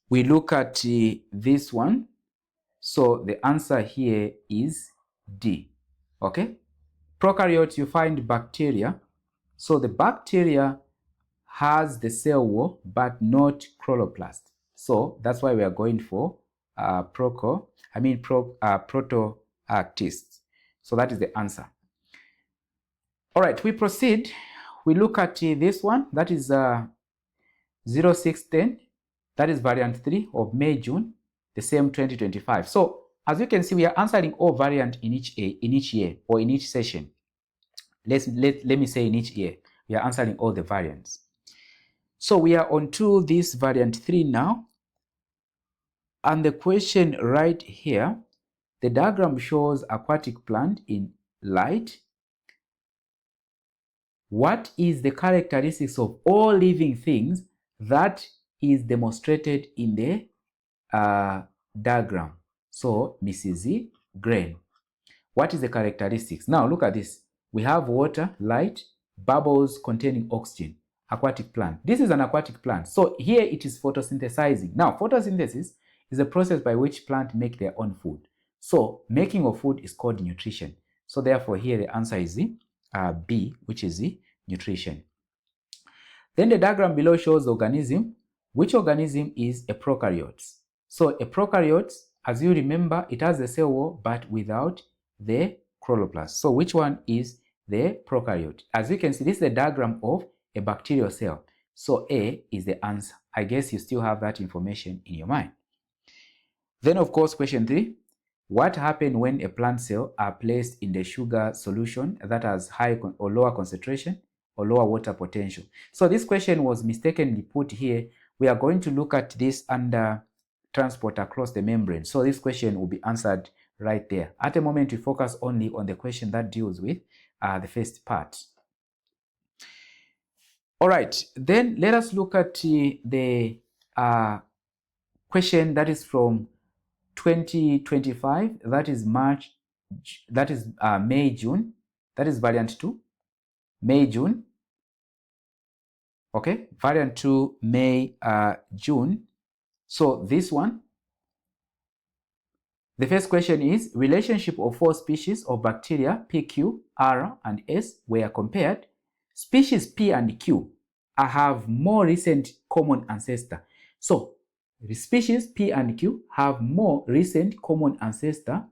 we look at this one. So the answer here is D. Okay? Prokaryotes, you find bacteria. So the bacteria has the cell wall, but not chloroplast. So that's why we are going for protoactists. So that is the answer. All right, we proceed. We look at this one. That is 0610. That is variant 3 of May, June, the same 2025. So as you can see, we are answering all variant in each year or in each session. Let me say in each year, we are answering all the variants. So we are on to this variant 3 now. And the question right here, the diagram shows aquatic plant in light. What is the characteristics of all living things that is demonstrated in the diagram? So Mrs. Green. What is the characteristics? Now look at this. We have water, light, bubbles containing oxygen. aquatic plant. This is an aquatic plant. So here it is photosynthesizing. Now, photosynthesis is a process by which plants make their own food. So making of food is called nutrition. So therefore here the answer is B, which is the nutrition. Then the diagram below shows the organism. Which organism is a prokaryote? So a prokaryote, as you remember, it has a cell wall but without the chloroplast. So which one is the prokaryote? As you can see, this is the diagram of a bacterial cell. So A is the answer. I guess you still have that information in your mind. Then of course, question 3. What happens when a plant cell are placed in the sugar solution that has high or lower concentration or lower water potential? So this question was mistakenly put here. We are going to look at this under transport across the membrane. So this question will be answered right there. At the moment, we focus only on the question that deals with the first part. All right, then let us look at the question that is from 2025, that is May, June, that is variant 2, May, June, okay, variant 2, May, June. So this one, the first question is, relationship of 4 species of bacteria, P, Q, R, and S were compared. Species P and Q have more recent common ancestor. So the species P and Q have more recent common ancestor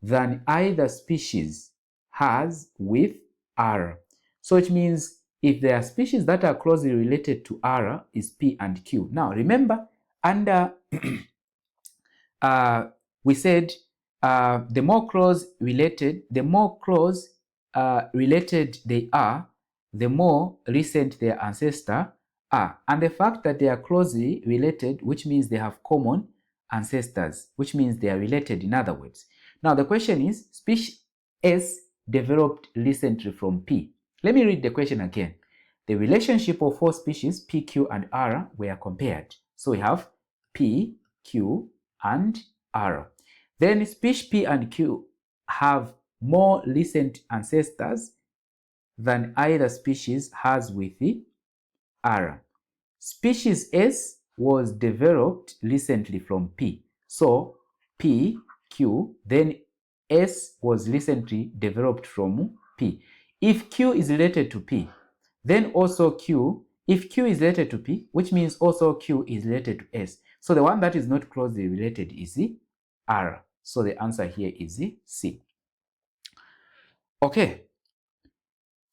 than either species has with R. So it means if there are species that are closely related to R is P and Q. Now remember, under we said the more close related they are, the more recent their ancestor are. And the fact that they are closely related, which means they have common ancestors, which means they are related in other words. Now the question is, species S developed recently from P. Let me read the question again. The relationship of 4 species, P, Q, and R, were compared. So we have P, Q, and R. Then species P and Q have more recent ancestors than either species has with the R. Species S was developed recently from P. So P, Q, then S was recently developed from P. If Q is related to P, then also Q, if Q is related to P, which means also Q is related to S. So the one that is not closely related is the R. So the answer here is the C. Okay.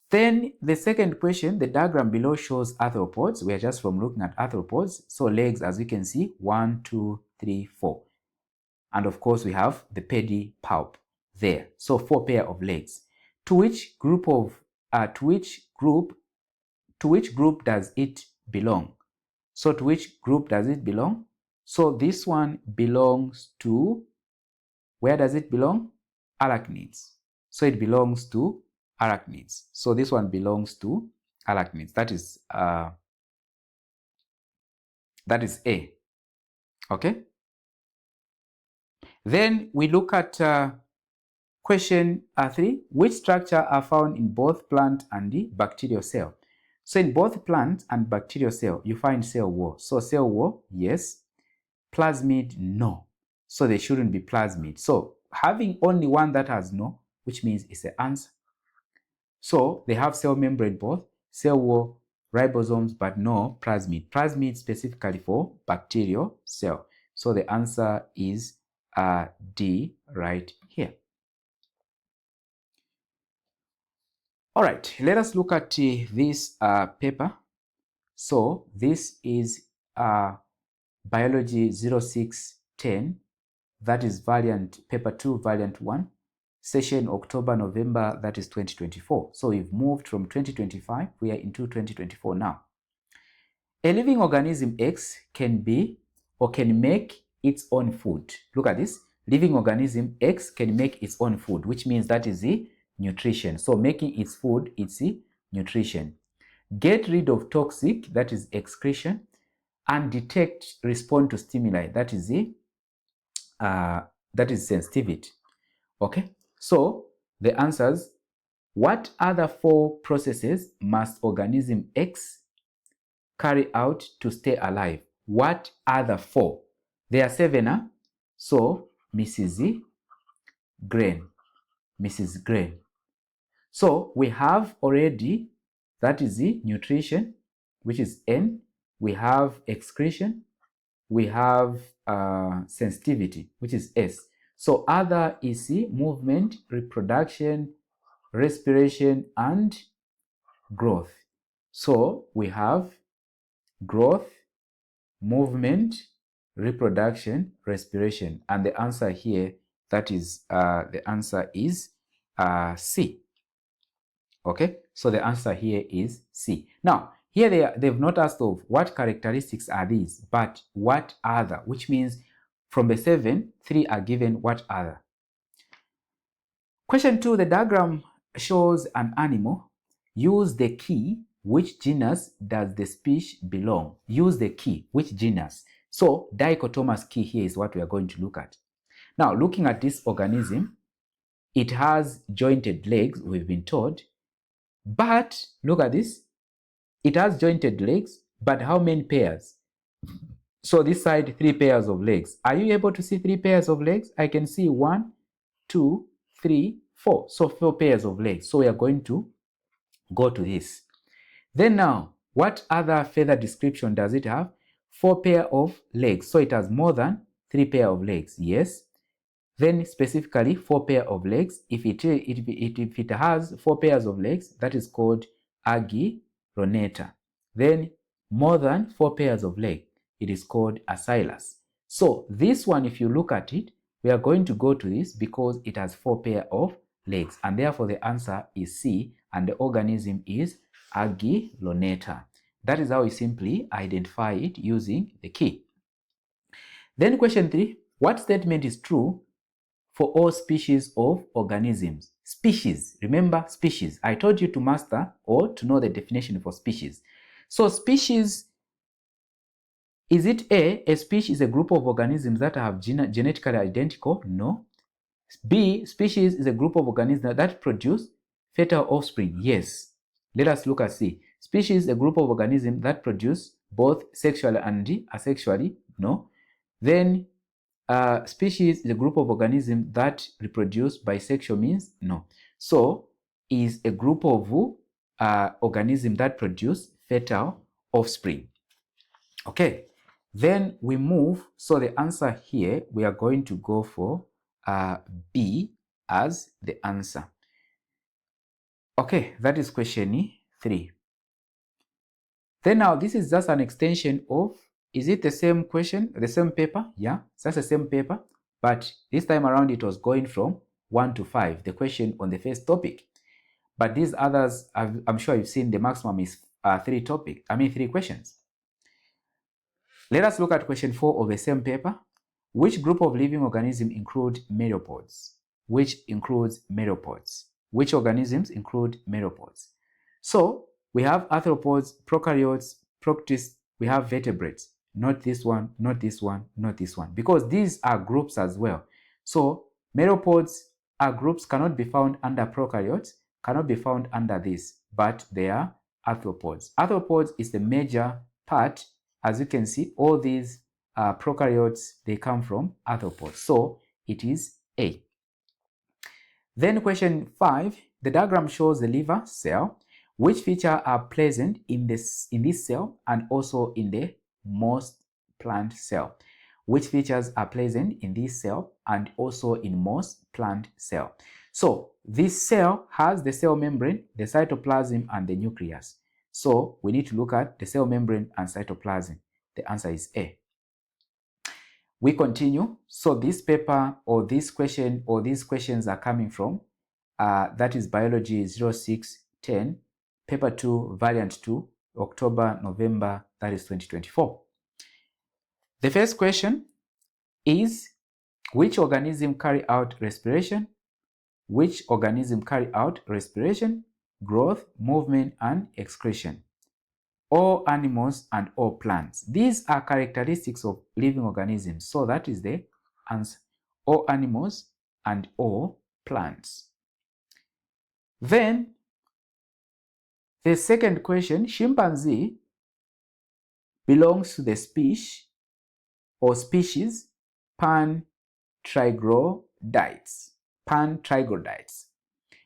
Then the second question, the diagram below shows arthropods. We are just from looking at arthropods. So legs, as you can see, 1, 2, 3, 4. And of course, we have the pedipalp there. So 4 pair of legs. To which group does it belong? So to which group does it belong? So this one belongs to, where does it belong? Arachnids. So it belongs to arachnids. So this one belongs to arachnids. That is A. Okay. Then we look at question 3. Which structure are found in both plant and the bacterial cell? So in both plant and bacterial cell, you find cell wall. So cell wall, yes. Plasmid, no. So they shouldn't be plasmid. So having only one that has no, which means it's the answer. So they have cell membrane both, cell wall, ribosomes, but no plasmid. Plasmid specifically for bacterial cell. So the answer is D right here. All right, let us look at this paper. So this is Biology 0610, that is variant paper 2, variant 1, session October, November, that is 2024. So we've moved from 2025, we are into 2024 now. A living organism X can be or can make its own food. Look at this. Living organism X can make its own food, which means that is the nutrition. So making its food, it's the nutrition. Get rid of toxic, that is excretion, and detect, respond to stimuli, that is the sensitivity. Okay, so the answers What other 4 processes must organism X carry out to stay alive? What other 4? There are 7, so Mrs. Grain, Mrs. Grain. So we have already, that is the nutrition, which is N. We have excretion. We have sensitivity, which is S. So other is the movement, reproduction, respiration, and growth. So we have growth, movement, reproduction, respiration, and the answer here, that is the answer is C. Okay, so the answer here is C. Now here they've not asked of what characteristics are these, but what other, which means from the 7, 3 are given what other. Question 2, the diagram shows an animal. Use the key. Which genus does the species belong? Use the key. Which genus? So dichotomous key here is what we are going to look at. Now looking at this organism, it has jointed legs, we've been told. But look at this. It has jointed legs, but how many pairs? So this side, 3 pairs of legs. Are you able to see 3 pairs of legs? I can see 1, 2, 3, 4. So 4 pairs of legs. So we are going to go to this. Then now, what other further description does it have? 4 pair of legs. So it has more than 3 pair of legs. Yes. Then specifically 4 pair of legs. If it has 4 pairs of legs, that is called Agiloneta. Then more than 4 pairs of legs, it is called Acylus. So this one, if you look at it, we are going to go to this because it has 4 pair of legs, and therefore the answer is C, and the organism is Agiloneta. That is how we simply identify it using the key. Then question 3, what statement is true for all species of organisms? Species, remember species. I told you to master or to know the definition for species. So species, is it A species is a group of organisms that have genetically identical? No. B, species is a group of organisms that produce fertile offspring? Yes. Let us look at C. Species is a group of organisms that produce both sexually and asexually? No. Then species is a group of organisms that reproduce by sexual means? No. So is a group of organisms that produce fertile offspring. Okay, then we move. So the answer here, we are going to go for B as the answer. Okay, that is question 3. Then now this is just an extension of, is it the same question, the same paper? Yeah, that's the same paper, but this time around it was going from 1 to 5, the question on the first topic. But these others, I'm sure you've seen the maximum is 3 questions. Let us look at question 4 of the same paper. Which group of living organisms include meropods? Which includes meropods? Which organisms include meropods? So we have arthropods, prokaryotes, protists, we have vertebrates. Not this one, not this one, not this one, because these are groups as well. So meropods are groups, cannot be found under prokaryotes, cannot be found under this, but they are arthropods. Arthropods is the major part. As you can see, all these prokaryotes, they come from arthropods. So it is A. Then question 5, the diagram shows the liver cell. Which features are present in this cell and also in the most plant cell? Which features are present in this cell and also in most plant cell? So this cell has the cell membrane, the cytoplasm, and the nucleus. So we need to look at the cell membrane and cytoplasm. The answer is A. We continue. So this paper or this question or these questions are coming from, that is Biology 0610, Paper 2, Variant 2, October, November, that is 2024. The first question is, which organism carry out respiration? Which organism carry out respiration, growth, movement, and excretion? All animals and all plants. These are characteristics of living organisms. So that is the answer. All animals and all plants. Then the second question, chimpanzee belongs to the species or species Pan-troglodytes. Pan-troglodytes.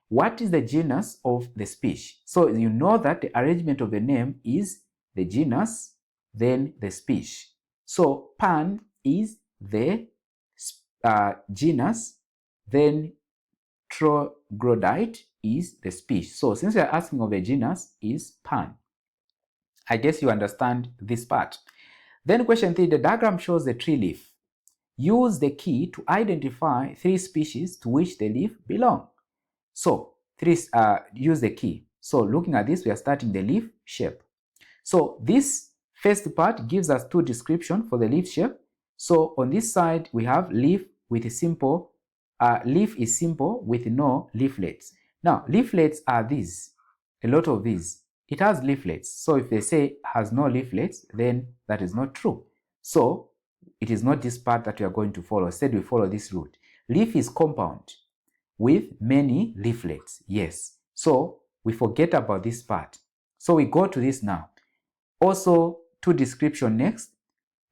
What is the genus of the species? So you know that the arrangement of the name is the genus, then the species. So Pan is the genus, then troglodyte is the species. So since we are asking of the genus is Pan. I guess you understand this part. Then question 3, the diagram shows the tree leaf. Use the key to identify 3 species to which the leaf belong. So use the key. So looking at this, we are starting the leaf shape. So this first part gives us 2 descriptions for the leaf shape. So on this side, we have leaf with a simple, leaf is simple with no leaflets. Now, leaflets are these, a lot of these. It has leaflets. So if they say has no leaflets, then that is not true. So it is not this part that we are going to follow. Instead, we follow this route. Leaf is compound with many leaflets. Yes. So we forget about this part. So we go to this now. Also, 2 description next.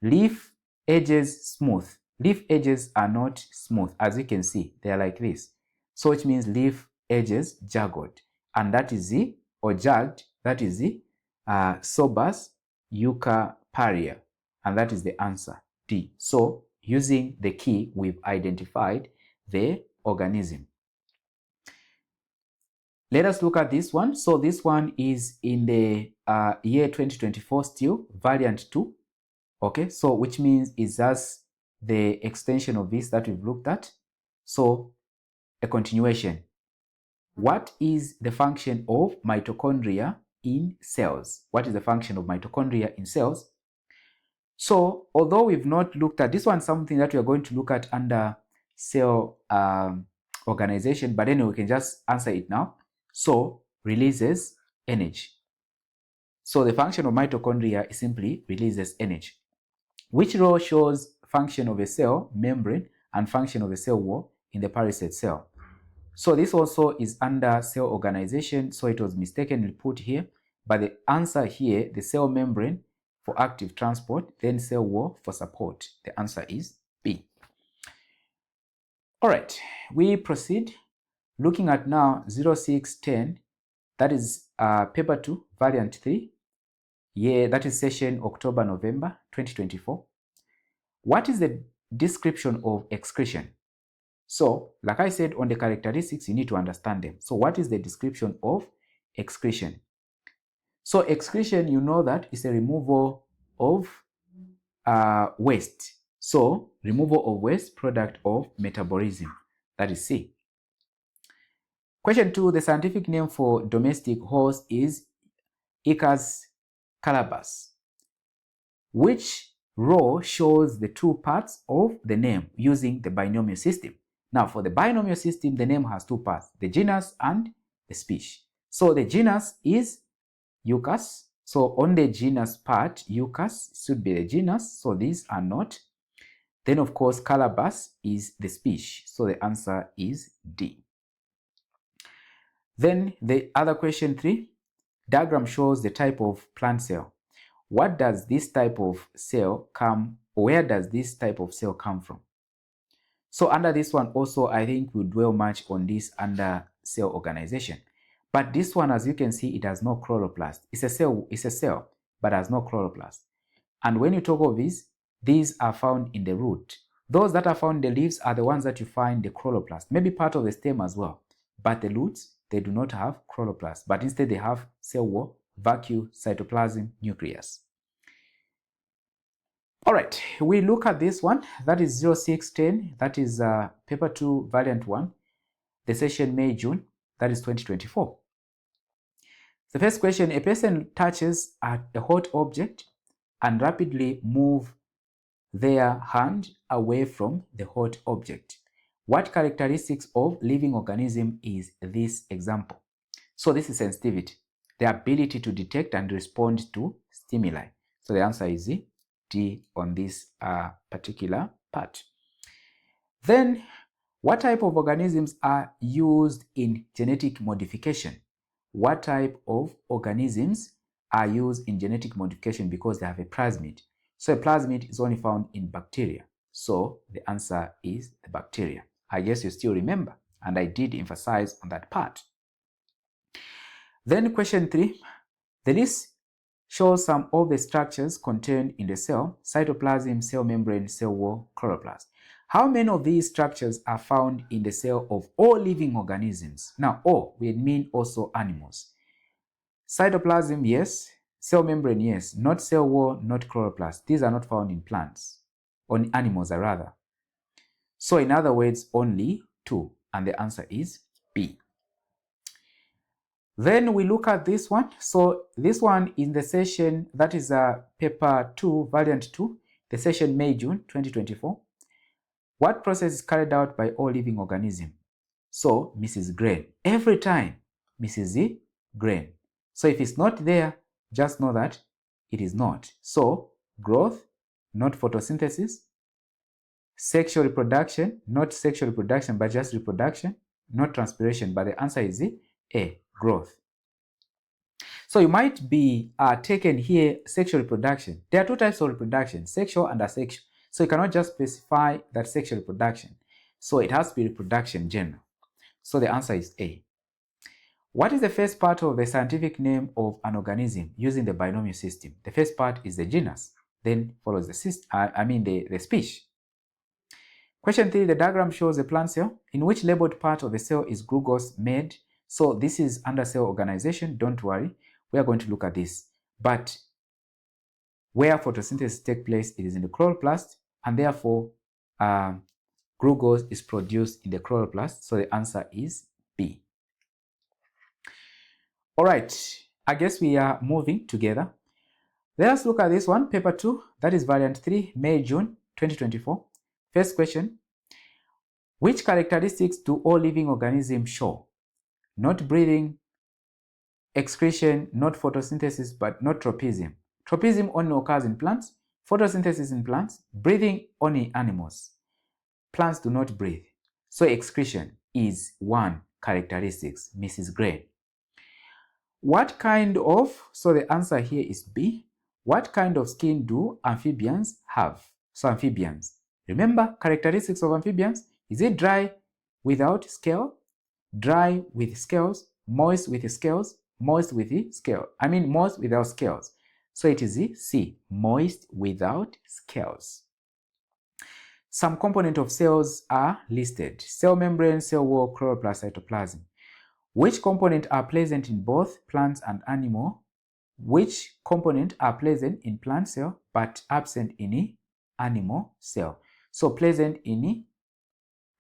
Leaf edges smooth. Leaf edges are not smooth. As you can see, they are like this. So it means leaf edges jagged. And that is the, or jagged, that is the Sobus eucarparia. And that is the answer, D. So using the key, we've identified the organism. Let us look at this one. So this one is in the year 2024 still, variant 2. Okay, so which means it's just the extension of this that we've looked at. So a continuation. What is the function of mitochondria in cells? What is the function of mitochondria in cells? So although we've not looked at this one, something that we are going to look at under cell organization, but anyway, we can just answer it now. So releases energy. So the function of mitochondria is simply releases energy. Which row shows function of a cell membrane and function of a cell wall in the parasite cell? So this also is under cell organization, so it was mistakenly put here, but the answer here, the cell membrane for active transport, then cell wall for support. The answer is B. All right, we proceed looking at now 0610, that is paper 2, variant 3. Yeah, that is session October-November 2024. What is the description of excretion? So, like I said, on the characteristics, you need to understand them. So, what is the description of excretion? So, excretion, you know that is a removal of waste. So, removal of waste, product of metabolism. That is C. Question 2, the scientific name for domestic horse is Igcse calabas. Which row shows the 2 parts of the name using the binomial system? Now, for the binomial system, the name has 2 parts, the genus and the species. So the genus is Igcse. So on the genus part, Igcse should be the genus. So these are not. Then, of course, calabas is the species. So the answer is D. Then the other question 3, diagram shows the type of plant cell. What does this type of cell come, or where does this type of cell come from? So under this one also, I think we'll dwell much on this under cell organization. But this one, as you can see, it has no chloroplast. It's a cell, but has no chloroplast. And when you talk of these are found in the root. Those that are found in the leaves are the ones that you find the chloroplast, maybe part of the stem as well. But the roots, they do not have chloroplast, but instead they have cell wall, vacuole, cytoplasm, nucleus. All right, we look at this one. That is 0610. That is paper 2, variant 1. The session May-June. That is 2024. The first question, a person touches a hot object and rapidly move their hand away from the hot object. What characteristics of living organism is this example? So this is sensitivity, the ability to detect and respond to stimuli. So the answer is D on this particular part. Then What type of organisms are used in genetic modification? What type of organisms are used in genetic modification because they have a plasmid? So a plasmid is only found in bacteria. So the answer is the bacteria. I guess you still remember, and I did emphasize on that part. Then question 3, the list shows some of the structures contained in the cell: cytoplasm, cell membrane, cell wall, chloroplast. How many of these structures are found in the cell of all living organisms? Now, all, we mean also animals. Cytoplasm, yes. Cell membrane, yes. Not cell wall, not chloroplast. These are not found in plants, or in animals rather. So in other words, only 2, and the answer is B. Then we look at this one. So this one in the session, that is paper 2, variant 2, the session May-June 2024. What process is carried out by all living organisms? So Mrs. Grain. Every time, Mrs. Grain. So if it's not there, just know that it is not. So growth, not photosynthesis. Sexual reproduction, not sexual reproduction, but just reproduction. Not transpiration, but the answer is A, growth. So you might be taken here sexual reproduction. There are 2 types of reproduction, sexual and asexual. So you cannot just specify that sexual reproduction. So it has to be reproduction general. So the answer is A. What is the first part of the scientific name of an organism using the binomial system? The first part is the genus, then follows the species. Question 3, the diagram shows a plant cell. In which labeled part of the cell is glucose made? So this is under cell organization, don't worry. We are going to look at this. But where photosynthesis takes place, it is in the chloroplast, and therefore glucose is produced in the chloroplast. So the answer is B. All right, I guess we are moving together. Let us look at this one, paper 2, that is variant 3, May-June 2024. First question, which characteristics do all living organisms show? Not breathing, excretion, not photosynthesis, but not tropism. Tropism only occurs in plants, photosynthesis in plants, breathing only in animals. Plants do not breathe. So excretion is one characteristics, Mrs. Gray. What kind of, so the answer here is B. What kind of skin do amphibians have? So amphibians, remember characteristics of amphibians? Is it dry without scale, dry with scales, moist with scales, moist with scale? Moist without scales. So it is C, moist without scales. Some component of cells are listed: cell membrane, cell wall, chloroplast, cytoplasm. Which component are present in both plants and animal? Which component are present in plant cell but absent in animal cell? So present in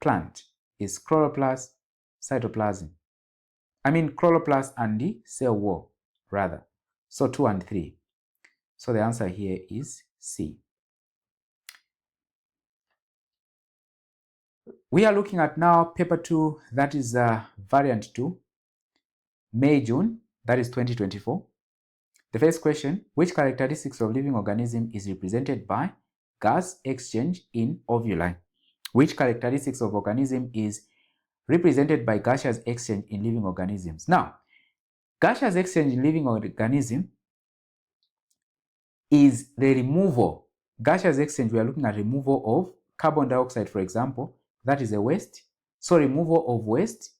plant is chloroplast, cytoplasm. Chloroplast and the cell wall, rather. So 2 and 3. So the answer here is C. We are looking at now paper 2, that is variant 2, May-June, that is 2024. The first question, which characteristics of living organism is represented by gas exchange in ovuli? Which characteristics of organism is represented by gaseous exchange in living organisms? Now, gaseous exchange in living organism is the removal. Gaseous exchange, we are looking at removal of carbon dioxide, for example. That is a waste. So removal of waste,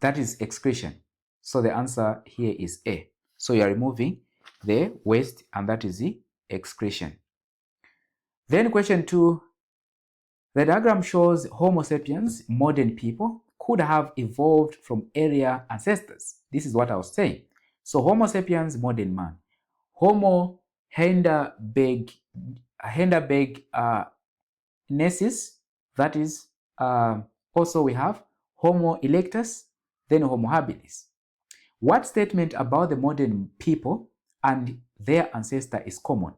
that is excretion. So the answer here is A. So you are removing the waste, and that is the excretion. Then question 2, the diagram shows Homo sapiens, modern people, could have evolved from earlier ancestors. This is what I was saying. So Homo sapiens, modern man. Homo heidelbergensis, that is, also we have Homo erectus, then Homo habilis. What statement about the modern people and their ancestor is common?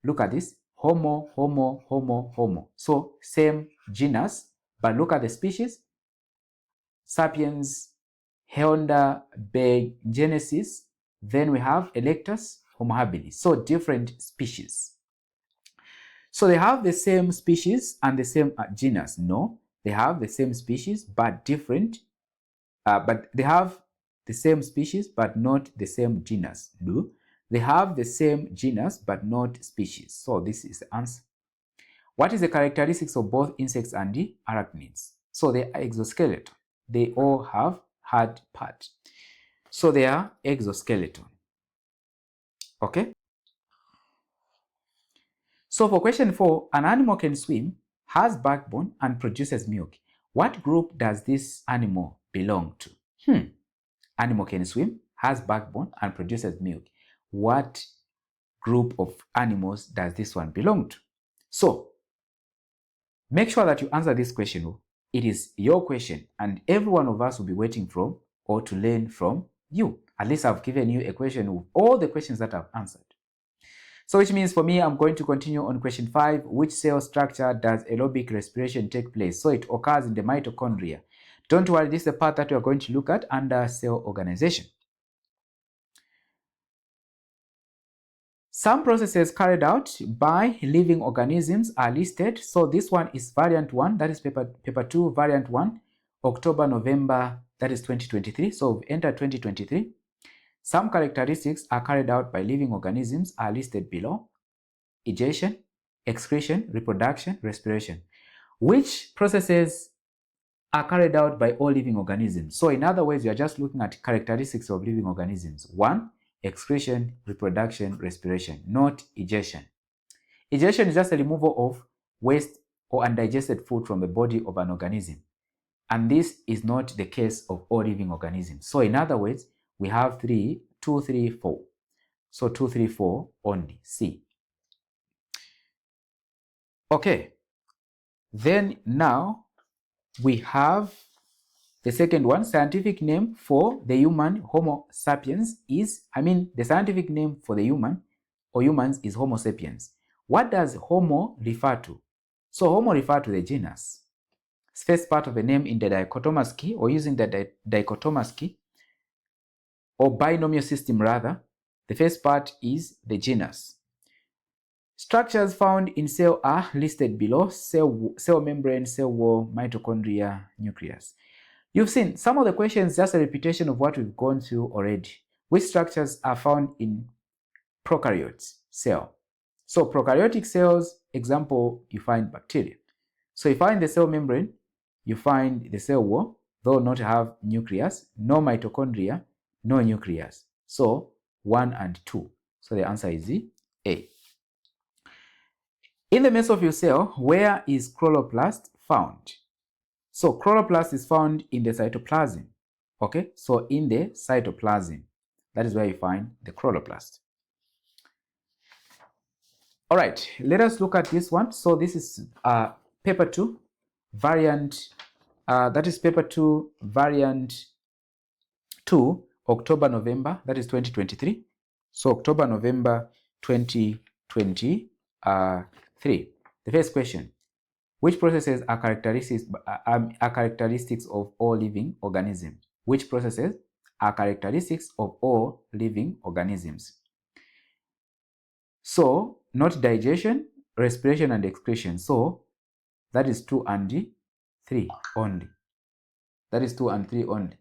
Look at this, Homo, Homo, Homo, Homo. So same genus, but look at the species. Sapiens, heidelbergensis, then we have erectus, Homo habilis. So different species. So they have the same species and the same genus? No, They have the same species but different, but they have the same species but not the same genus. No, they have the same genus but not species. So this is the answer. What is the characteristics of both insects and the arachnids? So they are exoskeleton. They all have hard part. So they are exoskeleton. Okay? So for question 4, an animal can swim, has backbone, and produces milk. What group does this animal belong to? Animal can swim, has backbone, and produces milk. What group of animals does this one belong to? So make sure that you answer this question. It is your question, and every one of us will be waiting from or to learn from you. At least I've given you a question with all the questions that I've answered. So which means for me, I'm going to continue on question 5. Which cell structure does aerobic respiration take place? So it occurs in the mitochondria. Don't worry, this is the part that we are going to look at under cell organization. Some processes carried out by living organisms are listed. So this one is variant 1, that is paper 2, variant 1, October, November, that is 2023. So we've entered 2023. Some characteristics are carried out by living organisms are listed below: egestion, excretion, reproduction, respiration. Which processes are carried out by all living organisms? So in other words, we are just looking at characteristics of living organisms. 1, excretion, reproduction, respiration, not egestion. Egestion is just a removal of waste or undigested food from the body of an organism. And this is not the case of all living organisms. So in other words, we have 2, 3, 4. So 2, 3, 4 only, C. Okay. Then now we have the second one. Scientific name for the human, Homo sapiens, is, the scientific name for the human or humans is Homo sapiens. What does Homo refer to? So Homo refer to the genus. First part of the name in the dichotomous key, or using the dichotomous key or binomial system rather, the first part is the genus. Structures found in cell are listed below: cell membrane, cell wall, mitochondria, nucleus. You've seen some of the questions, just a repetition of what we've gone through already. Which structures are found in prokaryotes cell? So prokaryotic cells, example, you find bacteria. So you find the cell membrane, you find the cell wall, though not have nucleus, no mitochondria, no nucleus. So 1 and 2. So the answer is A. In the mesophyll cell, where is chloroplast found? So chloroplast is found in the cytoplasm. Okay, so in the cytoplasm, that is where you find the chloroplast. All right, let us look at this one. So this is paper 2, variant, that is paper 2, variant 2, October, November, that is 2023. So October, November 2023. The first question: which processes are characteristics of all living organisms? Which processes are characteristics of all living organisms? So not digestion, respiration, and excretion. So that is 2 and 3 only. That is 2 and 3 only.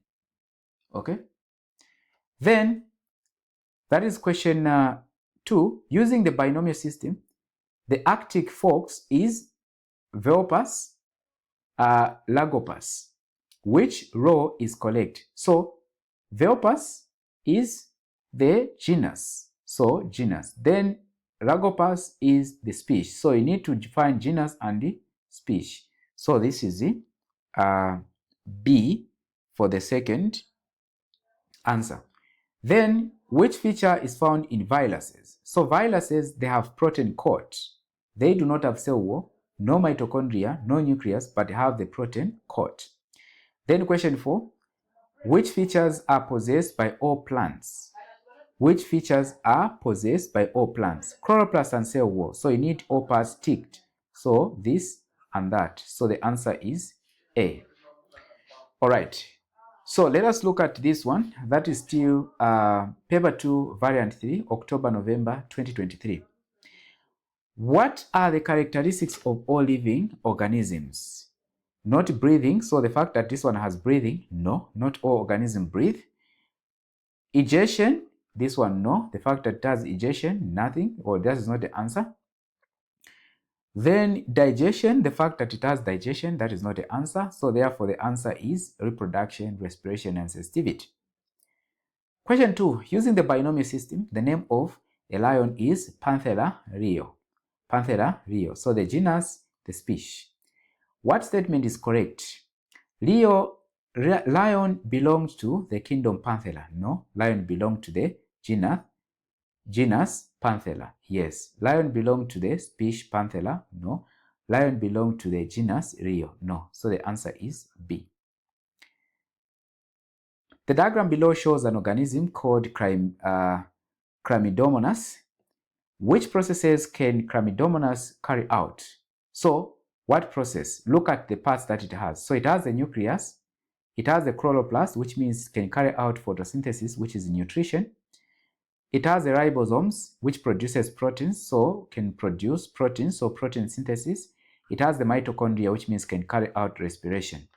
Okay. Then that is question 2. Using the binomial system, the Arctic fox is Velpas, Lagopus. Which row is correct? So Velpas is the genus. So genus. Then Lagopus is the species. So you need to define genus and the species. So this is the B for the second answer. Then which feature is found in viruses? So viruses, they have protein coat. They do not have cell wall, no mitochondria, no nucleus, but have the protein coat. Then question 4, which features are possessed by all plants? Which features are possessed by all plants? Chloroplast and cell wall. So you need all parts ticked. So this and that. So the answer is A. All right. So let us look at this one. That is still paper 2, variant 3, October, November 2023. What are the characteristics of all living organisms? Not breathing, so the fact that this one has breathing, no, not all organisms breathe. Egestion, this one, no, the fact that it has egestion, nothing, or that is not the answer. Then digestion, the fact that it has digestion, that is not the answer. So therefore the answer is reproduction, respiration, and sensitivity. Question 2. Using the binomial system, the name of a lion is Panthera rio. Panthera rio. So the genus, the species. What statement is correct? Lion belongs to the kingdom Panthera. No, lion belongs to the genus Panthera. Yes. Lion belongs to the species Panthera. No. Lion belongs to the genus Rio. No. So the answer is B. The diagram below shows an organism called Chlamydomonas. Which processes can Chlamydomonas carry out? So what process? Look at the parts that it has. So it has the nucleus, it has the chloroplast, which means it can carry out photosynthesis, which is nutrition. It has the ribosomes, which produces proteins, so can produce proteins, so protein synthesis. It has the mitochondria, which means can carry out respiration.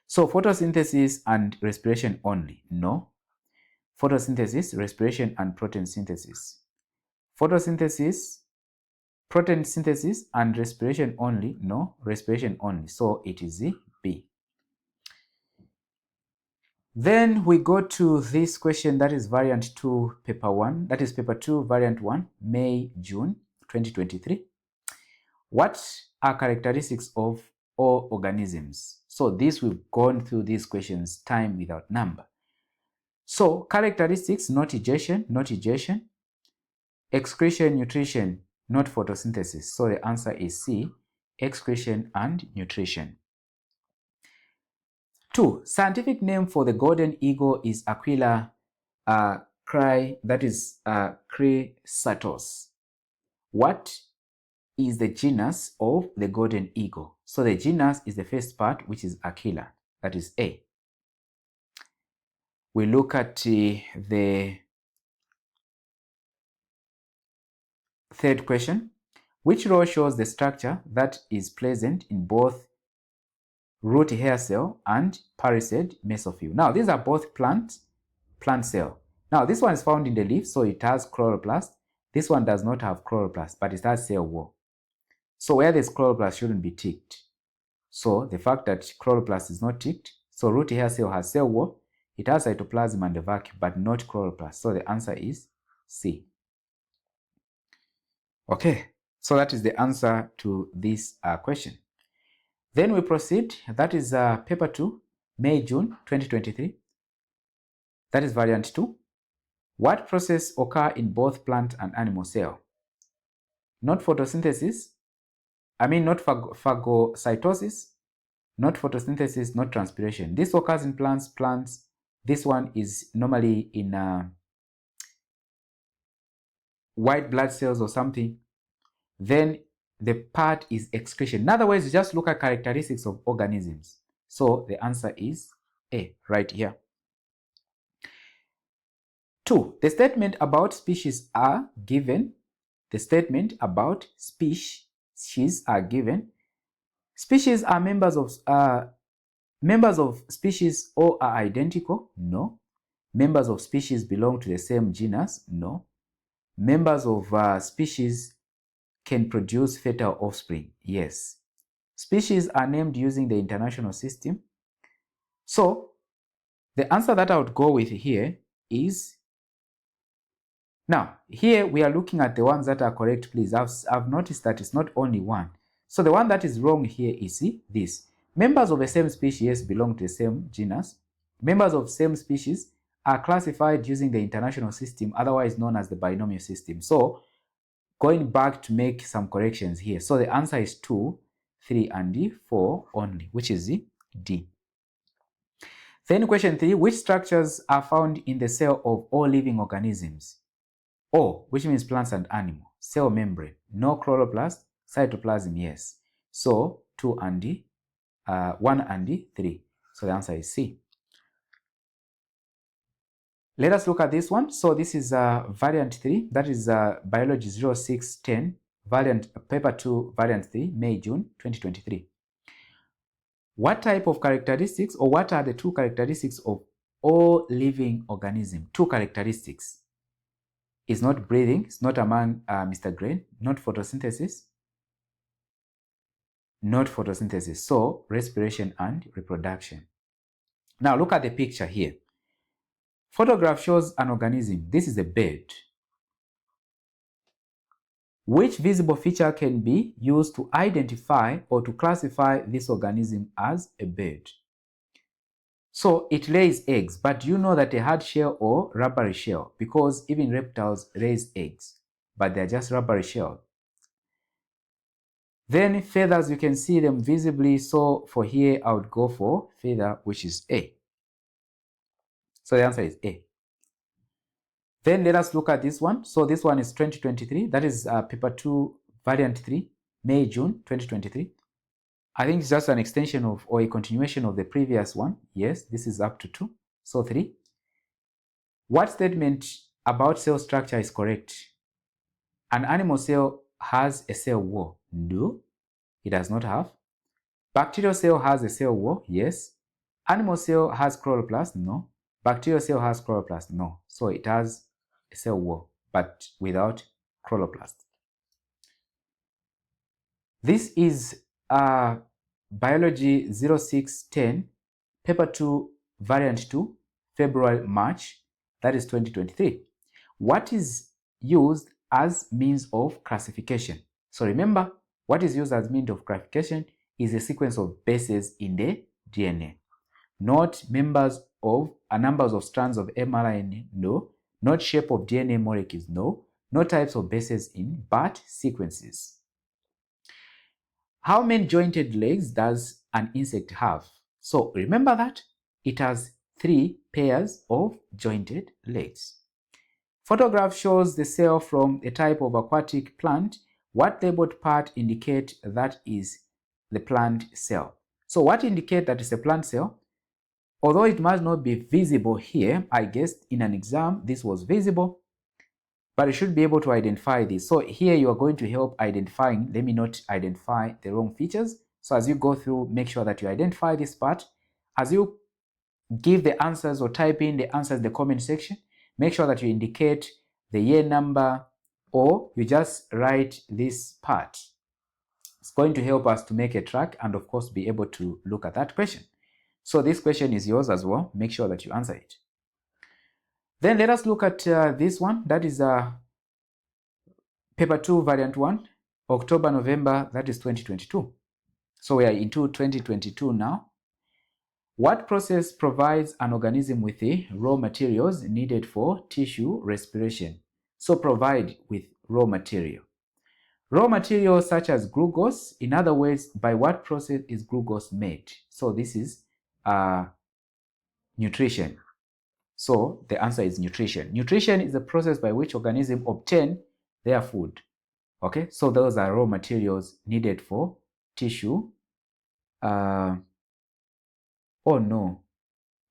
So photosynthesis and respiration only? No. Photosynthesis, respiration, and protein synthesis. Photosynthesis, protein synthesis, and respiration only? No. Respiration only. So it is B. Then we go to this question, that is variant 2, paper 1, that is paper 2, variant 1, May, June 2023. What are characteristics of all organisms? So this, we've gone through these questions time without number. So characteristics, not egestion, not egestion. Excretion, nutrition, not photosynthesis. So the answer is C, excretion and nutrition. 2. Scientific name for the golden eagle is Aquila chrysatos. What is the genus of the golden eagle? So the genus is the first part, which is Aquila. That is A. We look at the third question. Which row shows the structure that is present in both root hair cell and palisade mesophyll? Now these are both plant cell. Now this one is found in the leaf, so it has chloroplast. This one does not have chloroplast, but it has cell wall. So where there's chloroplast shouldn't be ticked. So the fact that chloroplast is not ticked, so root hair cell has cell wall, it has cytoplasm and a vacuum, but not chloroplast. So the answer is C. Okay, so that is the answer to this question. Then we proceed. That is paper 2, May, June 2023. That is variant 2. What process occur in both plant and animal cell? Not photosynthesis, not phagocytosis, not photosynthesis, not transpiration. This occurs in plants. This one is normally in white blood cells or something. Then the part is excretion. In other words, you just look at characteristics of organisms. So the answer is A, right here. 2. The statement about species are given. The statement about species are given. Species are members of species all are identical? No. Members of species belong to the same genus? No. Members of species can produce fertile offspring? Yes. Species are named using the international system. So the answer that I would go with here is, now here we are looking at the ones that are correct, please. I've noticed that it's not only one. So the one that is wrong here is this. Members of the same species belong to the same genus. Members of same species are classified using the international system, otherwise known as the binomial system. So going back to make some corrections here. So the answer is 2, 3, and 4 only, which is D. Then question 3, which structures are found in the cell of all living organisms? O, which means plants and animals. Cell membrane, no chloroplast. Cytoplasm, yes. So 2 and 1 and 3. So the answer is C. Let us look at this one. So this is variant 3. That is biology 0610, variant paper 2, variant 3, May, June 2023. What type of characteristics, or what are the two characteristics of all living organisms? Two characteristics. It's not breathing, it's not among Mr. Green, not photosynthesis, so respiration and reproduction. Now look at the picture here. Photograph shows an organism. This is a bird. Which visible feature can be used to identify or to classify this organism as a bird? So it lays eggs, but do you know that a hard shell or rubbery shell? Because even reptiles raise eggs, but they're just rubbery shell. Then feathers, you can see them visibly. So for here, I would go for feather, which is A. So the answer is A. Then let us look at this one. So this one is 2023. That is paper 2, variant 3, May, June 2023. I think it's just an extension of or a continuation of the previous one. Yes, this is up to 2. So 3. What statement about cell structure is correct? An animal cell has a cell wall. No, it does not have. Bacterial cell has a cell wall. Yes. Animal cell has chloroplast. No. Bacterial cell has chloroplast. No. So it has a cell wall, but without chloroplast. This is Biology 0610, paper 2, variant 2, February, March, that is 2023. What is used as means of classification? So remember, what is used as means of classification is a sequence of bases in the DNA, not numbers of strands of mRNA, no, not shape of DNA molecules, no, not types of bases in, but sequences. How many jointed legs does an insect have? So remember that it has 3 pairs of jointed legs. Photograph shows the cell from a type of aquatic plant. What labeled part indicate that is the plant cell? So what indicate that is a plant cell? Although it must not be visible here, I guess in an exam this was visible, but you should be able to identify this. So here you are going to help identifying. Let me not identify the wrong features. So as you go through, make sure that you identify this part. As you give the answers or type in the answers in the comment section, make sure that you indicate the year number or you just write this part. It's going to help us to make a track and of course be able to look at that question. So this question is yours as well. Make sure that you answer it. Then let us look at this one. That is paper 2, variant 1, October, November, that is 2022. So we are into 2022 now. What process provides an organism with the raw materials needed for tissue respiration? So provide with raw material. Raw materials such as glucose. In other words, by what process is glucose made? So this is nutrition. So the answer is nutrition. Nutrition is the process by which organisms obtain their food. Okay, so those are raw materials needed for tissue.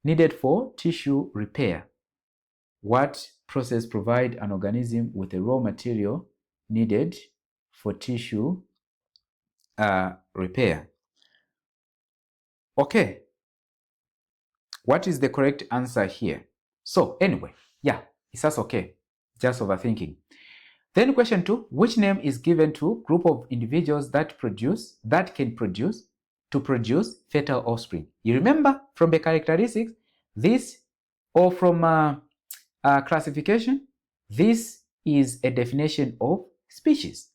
Needed for tissue repair. What process provide an organism with the raw material needed for tissue repair? Okay, what is the correct answer here? So anyway, yeah, it's just okay, just overthinking. Then question 2, which name is given to group of individuals that can produce fertile offspring? You remember from the characteristics, this, or from classification, this is a definition of species.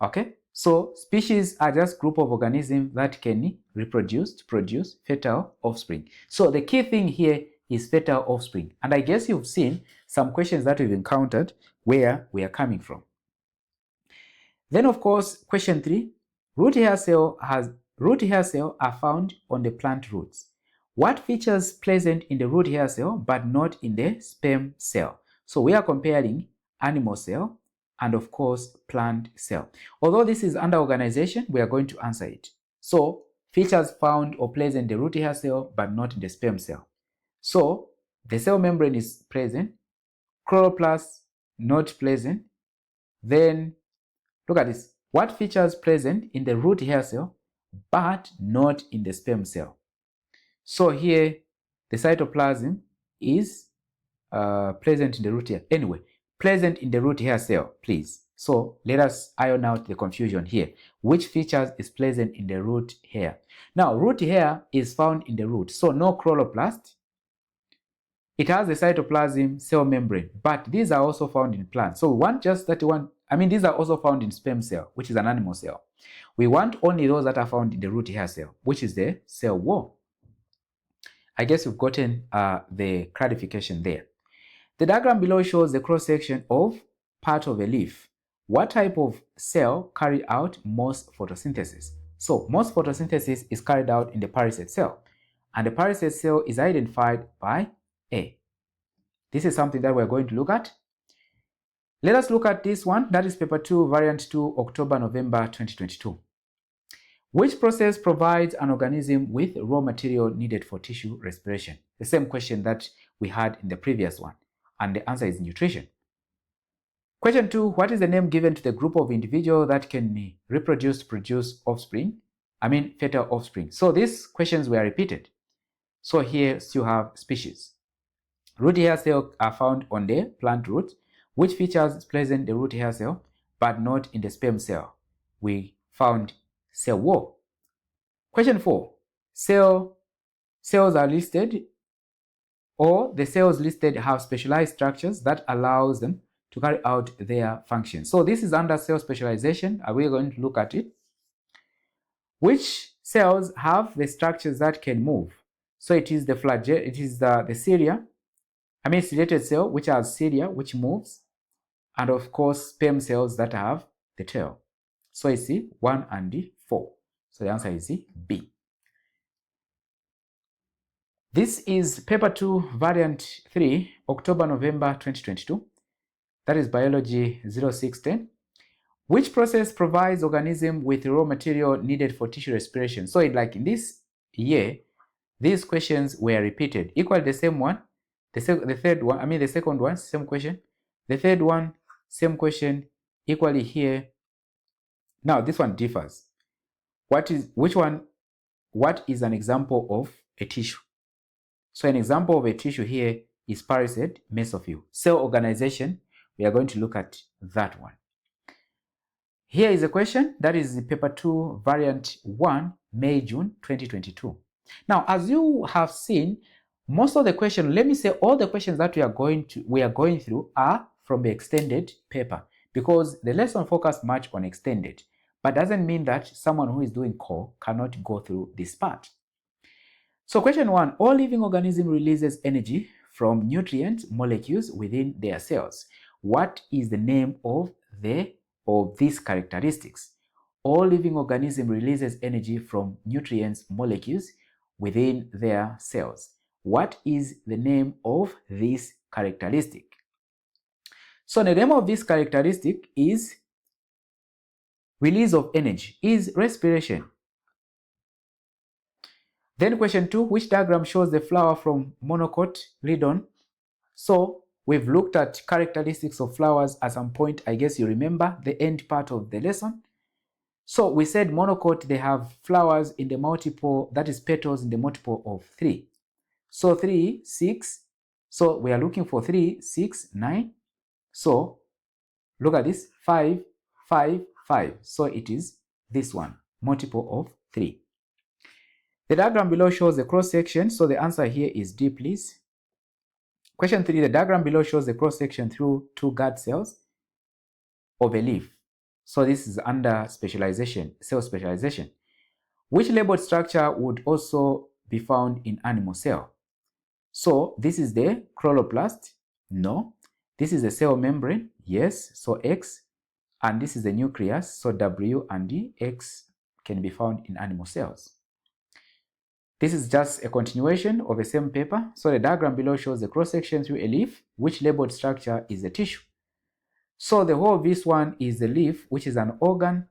Okay, so species are just group of organisms that can reproduce to produce fertile offspring. So the key thing here is fertile offspring, and I guess you've seen some questions that we've encountered where we are coming from. Then of course, question 3, root hair cell are found on the plant roots. What features present in the root hair cell but not in the sperm cell? So we are comparing animal cell and of course plant cell. Although this is under organization, we are going to answer it. So features found or present in the root hair cell but not in the sperm cell. So the cell membrane is present, chloroplast not present. Then look at this. What features present in the root hair cell but not in the sperm cell. So here, the cytoplasm is present in the root hair. Anyway, present in the root hair cell, please. So let us iron out the confusion here. Which features is present in the root hair? Now, root hair is found in the root, so no chloroplast. It has the cytoplasm, cell membrane, but these are also found in plants. So we want just that one. I mean, these are also found in sperm cell, which is an animal cell. We want only those that are found in the root hair cell, which is the cell wall. I guess you've gotten the clarification there. The diagram below shows the cross-section of part of a leaf. What type of cell carry out most photosynthesis? So most photosynthesis is carried out in the parasite cell, and the parasite cell is identified by A. This is something that we're going to look at. Let us look at this one. That is paper 2, variant 2, October-November 2022. Which process provides an organism with raw material needed for tissue respiration? The same question that we had in the previous one. And the answer is nutrition. Question 2, what is the name given to the group of individuals that can reproduce to produce offspring? I mean fertile offspring. So these questions were repeated. So here you have species. Root hair cells are found on the plant root, which features present in the root hair cell, but not in the sperm cell. We found cell wall. Question 4, cells are listed, or the cells listed have specialized structures that allows them to carry out their function. So this is under cell specialization. Are we going to look at it? Which cells have the structures that can move? So it is the cilia, ciliated cell, which has cilia, which moves, and of course sperm cells that have the tail. So it's 1 and 4. So the answer is B. This is paper 2, variant 3, October-November 2022. That is biology 0610. Which process provides organism with raw material needed for tissue respiration? So like in this year, these questions were repeated. Equal the same one. The second one, same question. The third one, same question. Equally here. Now this one differs. What is an example of a tissue? So an example of a tissue here is parasite mesophyll. Cell organization, we are going to look at that one. Here is a question that is paper 2, variant 1, May-June 2022. Now, as you have seen, most of the questions, let me say all the questions that we are going through are from the extended paper, because the lesson focused much on extended, but doesn't mean that someone who is doing core cannot go through this part. So question 1, all living organism releases energy from nutrient molecules within their cells. What is the name of these characteristics? All living organism releases energy from nutrients molecules within their cells. What is the name of this characteristic? So the name of this characteristic is release of energy, is respiration. Then question 2, which diagram shows the flower from monocotyledon? So we've looked at characteristics of flowers at some point. I guess you remember the end part of the lesson. So we said monocote, they have flowers in the multiple, that is petals in the multiple of 3. So 3, 6. So we are looking for 3, 6, 9. So look at this, 5, 5, 5. So it is this one, multiple of 3. The diagram below shows the cross section. So the answer here is D, please. Question 3, the diagram below shows the cross section through 2 guard cells of a leaf. So this is under specialization, cell specialization. Which labeled structure would also be found in animal cell? So this is the chloroplast. No. This is the cell membrane. Yes. So X. And this is the nucleus. So W and D. X can be found in animal cells. This is just a continuation of the same paper. So the diagram below shows the cross section through a leaf, which labeled structure is the tissue. So the whole of this one is the leaf, which is an organ.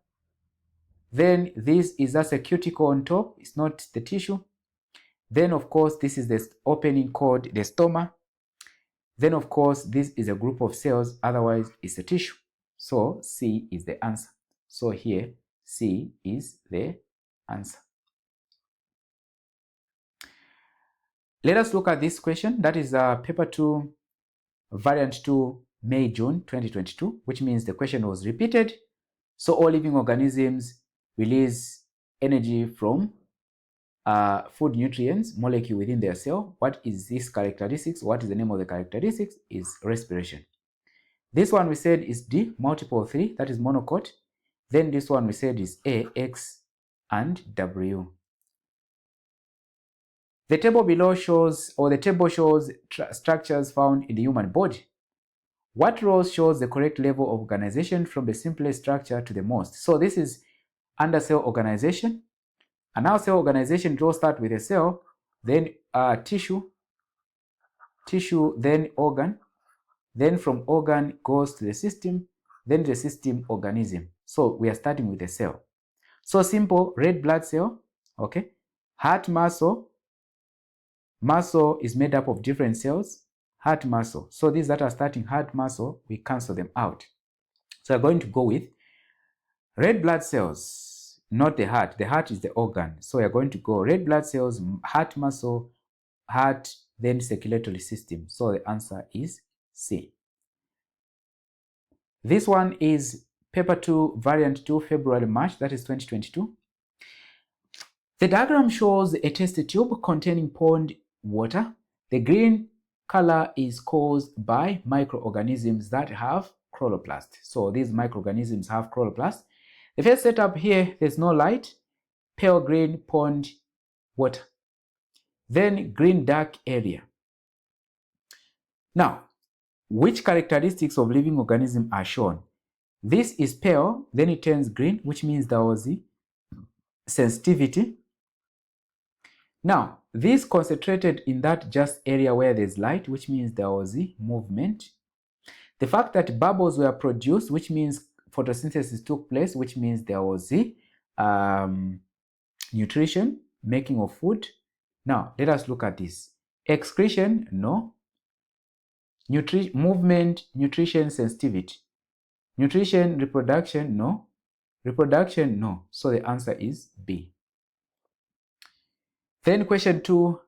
Then this is just a cuticle on top. It's not the tissue. Then of course, this is the opening called the stoma. Then of course, this is a group of cells. Otherwise, it's a tissue. So C is the answer. So here, C is the answer. Let us look at this question. That is paper 2, variant 2, May, June 2022, which means the question was repeated. So all living organisms release energy from food nutrients molecule within their cell. What is this characteristics? What is the name of the characteristics? Is respiration. This one we said is D, multiple 3, that is monocot. Then this one we said is A, X, and W. The table below shows, or the table shows structures found in the human body. What rows shows the correct level of organization from the simplest structure to the most? So this is under cell organization. And now cell organization, it will start with a cell, then tissue, then organ, then from organ goes to the system, then the system organism. So we are starting with a cell. So simple, red blood cell, okay? Heart muscle, muscle is made up of different cells, heart muscle. So these that are starting heart muscle, we cancel them out. So we're going to go with red blood cells, not the heart. The heart is the organ. So we're going to go red blood cells, heart muscle, heart, then circulatory system. So the answer is C. This one is paper 2, variant 2, February, March, that is 2022. The diagram shows a test tube containing pond water. The green color is caused by microorganisms that have chloroplast. So these microorganisms have chloroplast. The first setup here, there's no light, pale green pond water. Then green dark area. Now, which characteristics of living organism are shown? This is pale, then it turns green, which means there was the sensitivity. Now, this concentrated in that just area where there's light, which means there was the movement. The fact that bubbles were produced, which means photosynthesis took place, which means there was the nutrition, making of food. Now, let us look at this. Excretion, no. Movement, nutrition, sensitivity. Nutrition, reproduction, no. Reproduction, no. So the answer is B. Then question 2.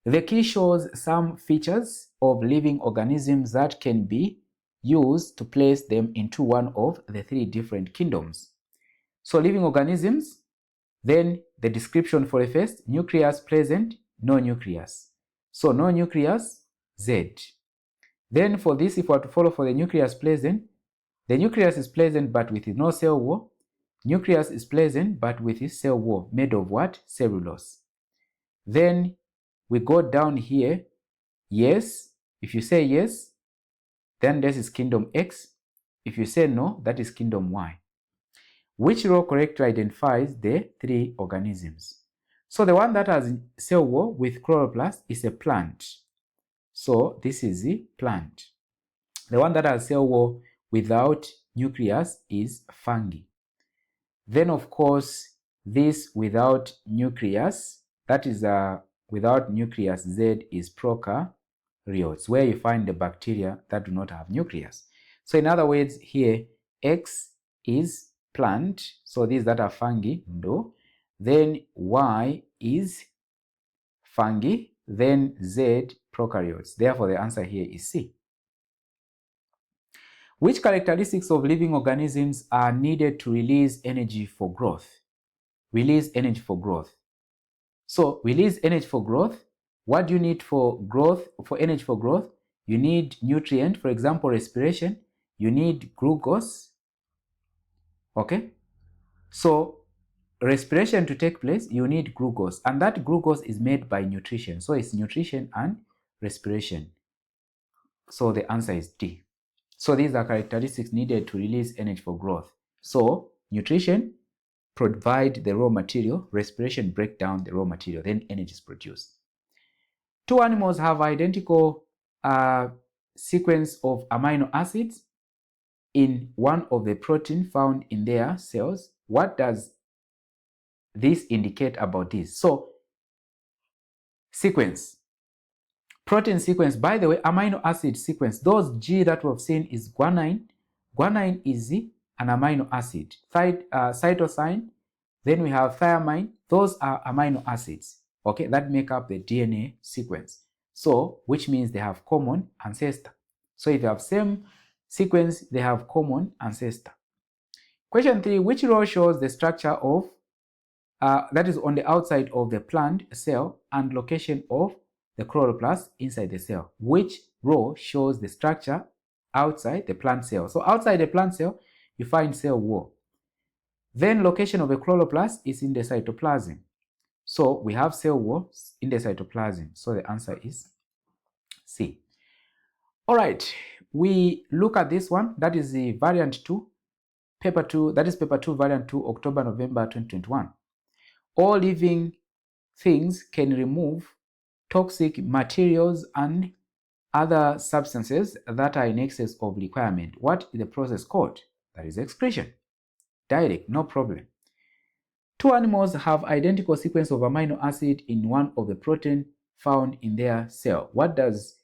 The key shows some features of living organisms that can be used to place them into one of the 3 different kingdoms. So living organisms, then the description for the first, nucleus present, no nucleus. So no nucleus, Z. Then for this, if we are to follow for the nucleus present, the nucleus is present but with no cell wall. Nucleus is present but with its cell wall made of what? Cellulose. Then we go down here, yes. If you say yes, then this is kingdom X. If you say no, that is kingdom Y. Which row correctly identifies the 3 organisms? So the one that has cell wall with chloroplast is a plant. So this is the plant. The one that has cell wall without nucleus is fungi. Then of course, this without nucleus, that is without nucleus, Z is prokaryotes, where you find the bacteria that do not have nucleus. So in other words, here X is plant, so these that are fungi, no. Then Y is fungi, then Z prokaryotes. Therefore the answer here is C. Which characteristics of living organisms are needed to release energy for growth? Release energy for growth. So release energy for growth. What do you need for growth, for energy for growth? You need nutrient, for example, respiration. You need glucose. Okay? So respiration to take place, you need glucose. And that glucose is made by nutrition. So it's nutrition and respiration. So the answer is D. So these are characteristics needed to release energy for growth. So nutrition, provide the raw material, respiration, break down the raw material, then energy is produced. 2 animals have identical sequence of amino acids in one of the protein found in their cells. What does this indicate about this? So sequence, protein sequence, by the way, amino acid sequence, those G that we've seen is guanine. Guanine is an amino acid. Cytosine, Then we have thiamine. Those are amino acids, okay, that make up the DNA sequence. So, which means they have common ancestor. So if you have same sequence, they have common ancestor. Question 3, which row shows the structure of, that is on the outside of the plant cell and location of the chloroplast inside the cell? Which row shows the structure outside the plant cell? So outside the plant cell, you find cell wall. Then location of the chloroplast is in the cytoplasm. So we have cell wall in the cytoplasm. So the answer is C. All right, we look at this one. That is the variant 2, paper 2, that is paper 2, variant 2, October, November 2021. All living things can remove toxic materials and other substances that are in excess of requirement. What is the process called? That is excretion. Direct, no problem. Two animals have identical sequence of amino acid in one of the protein found in their cell. What does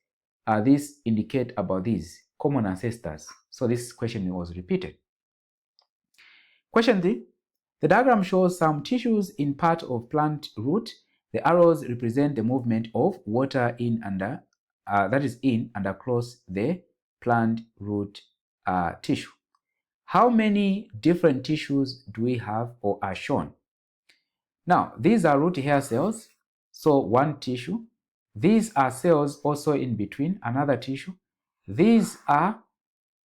this indicate about these common ancestors? So this question was repeated. Question 3. The diagram shows some tissues in part of plant root. The arrows represent the movement of water in and that is in and across the plant root tissue. How many different tissues do we have or are shown? Now, these are root hair cells, so one tissue. These are cells also in between, another tissue. These are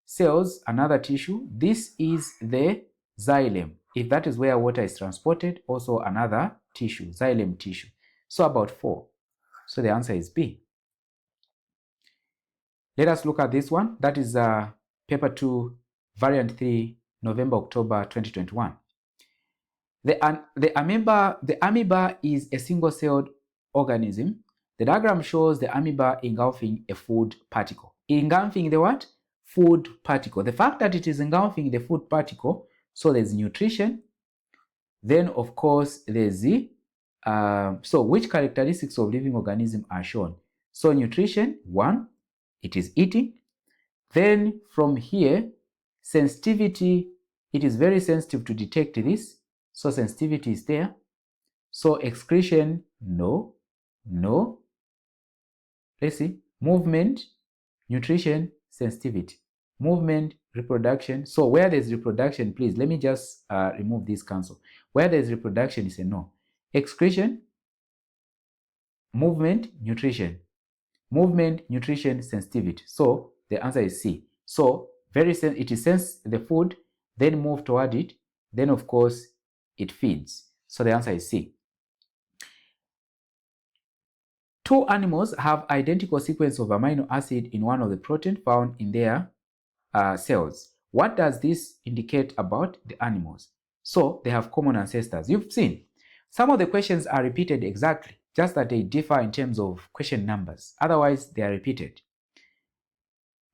cells, another tissue. This is the xylem. If that is where water is transported, also another tissue, xylem tissue. So about 4. So the answer is B. Let us look at this one. That is paper 2, variant 3, November, October 2021. The amoeba is a single-celled organism. The diagram shows the amoeba engulfing a food particle. Engulfing the what? Food particle. The fact that it is engulfing the food particle, so there's nutrition. Then, of course, there's the, so which characteristics of living organism are shown? So nutrition, 1, it is eating. Then from here, sensitivity, it is very sensitive to detect this. So sensitivity is there. So excretion, no, no. Let's see, movement, nutrition, sensitivity. Movement, reproduction. So where there's reproduction, please, let me just remove this cancel. Where there's reproduction is a no. Excretion, movement, nutrition. Movement, nutrition, sensitivity. So the answer is C. So it is sense the food, then move toward it, then of course it feeds. So the answer is C. Two animals have identical sequence of amino acid in one of the protein found in their cells. What does this indicate about the animals? So they have common ancestors. You've seen some of the questions are repeated exactly, just that they differ in terms of question numbers. Otherwise, they are repeated.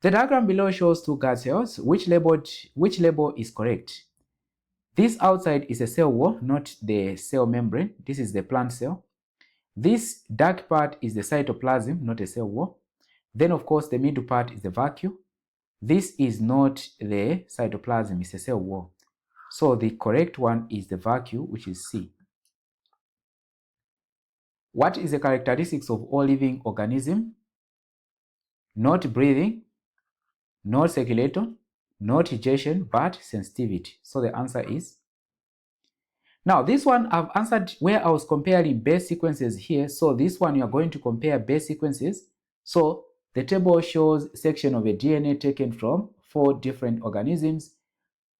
The diagram below shows two guard cells. Which label is correct? This outside is a cell wall, not the cell membrane. This is the plant cell. This dark part is the cytoplasm, not a cell wall. Then, of course, the middle part is the vacuole. This is not the cytoplasm, it's a cell wall. So the correct one is the vacuole, which is C. What is the characteristics of all living organism? Not breathing, not circulation, not digestion, but sensitivity. So the answer is. Now this one I've answered where I was comparing base sequences here. So this one you are going to compare base sequences. So the table shows section of a DNA taken from 4 different organisms.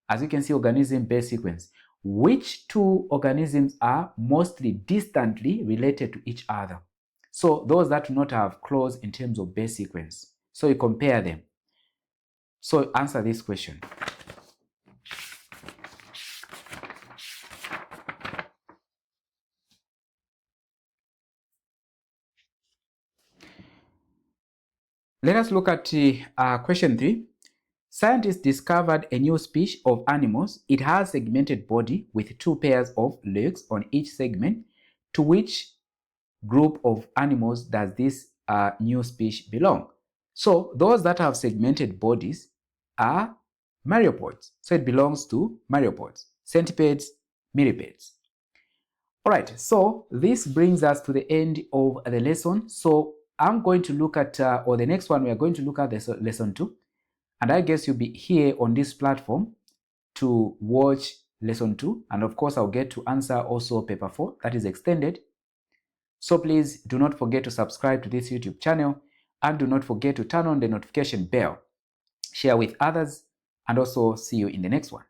As you can see, organism base sequence. Which 2 organisms are mostly distantly related to each other? So those that do not have close in terms of base sequence. So you compare them. So answer this question. Let us look at question 3. Scientists discovered a new species of animals. It has a segmented body with 2 pairs of legs on each segment. To which group of animals does this new species belong? So those that have segmented bodies are myriapods. So it belongs to myriapods, centipedes, millipedes. Alright, so this brings us to the end of the lesson. So I'm going to look at, or the next one we are going to look at the lesson 2. And I guess you'll be here on this platform to watch lesson 2. And of course, I'll get to answer also paper 4 that is extended. So please do not forget to subscribe to this YouTube channel and do not forget to turn on the notification bell. Share with others and also see you in the next one.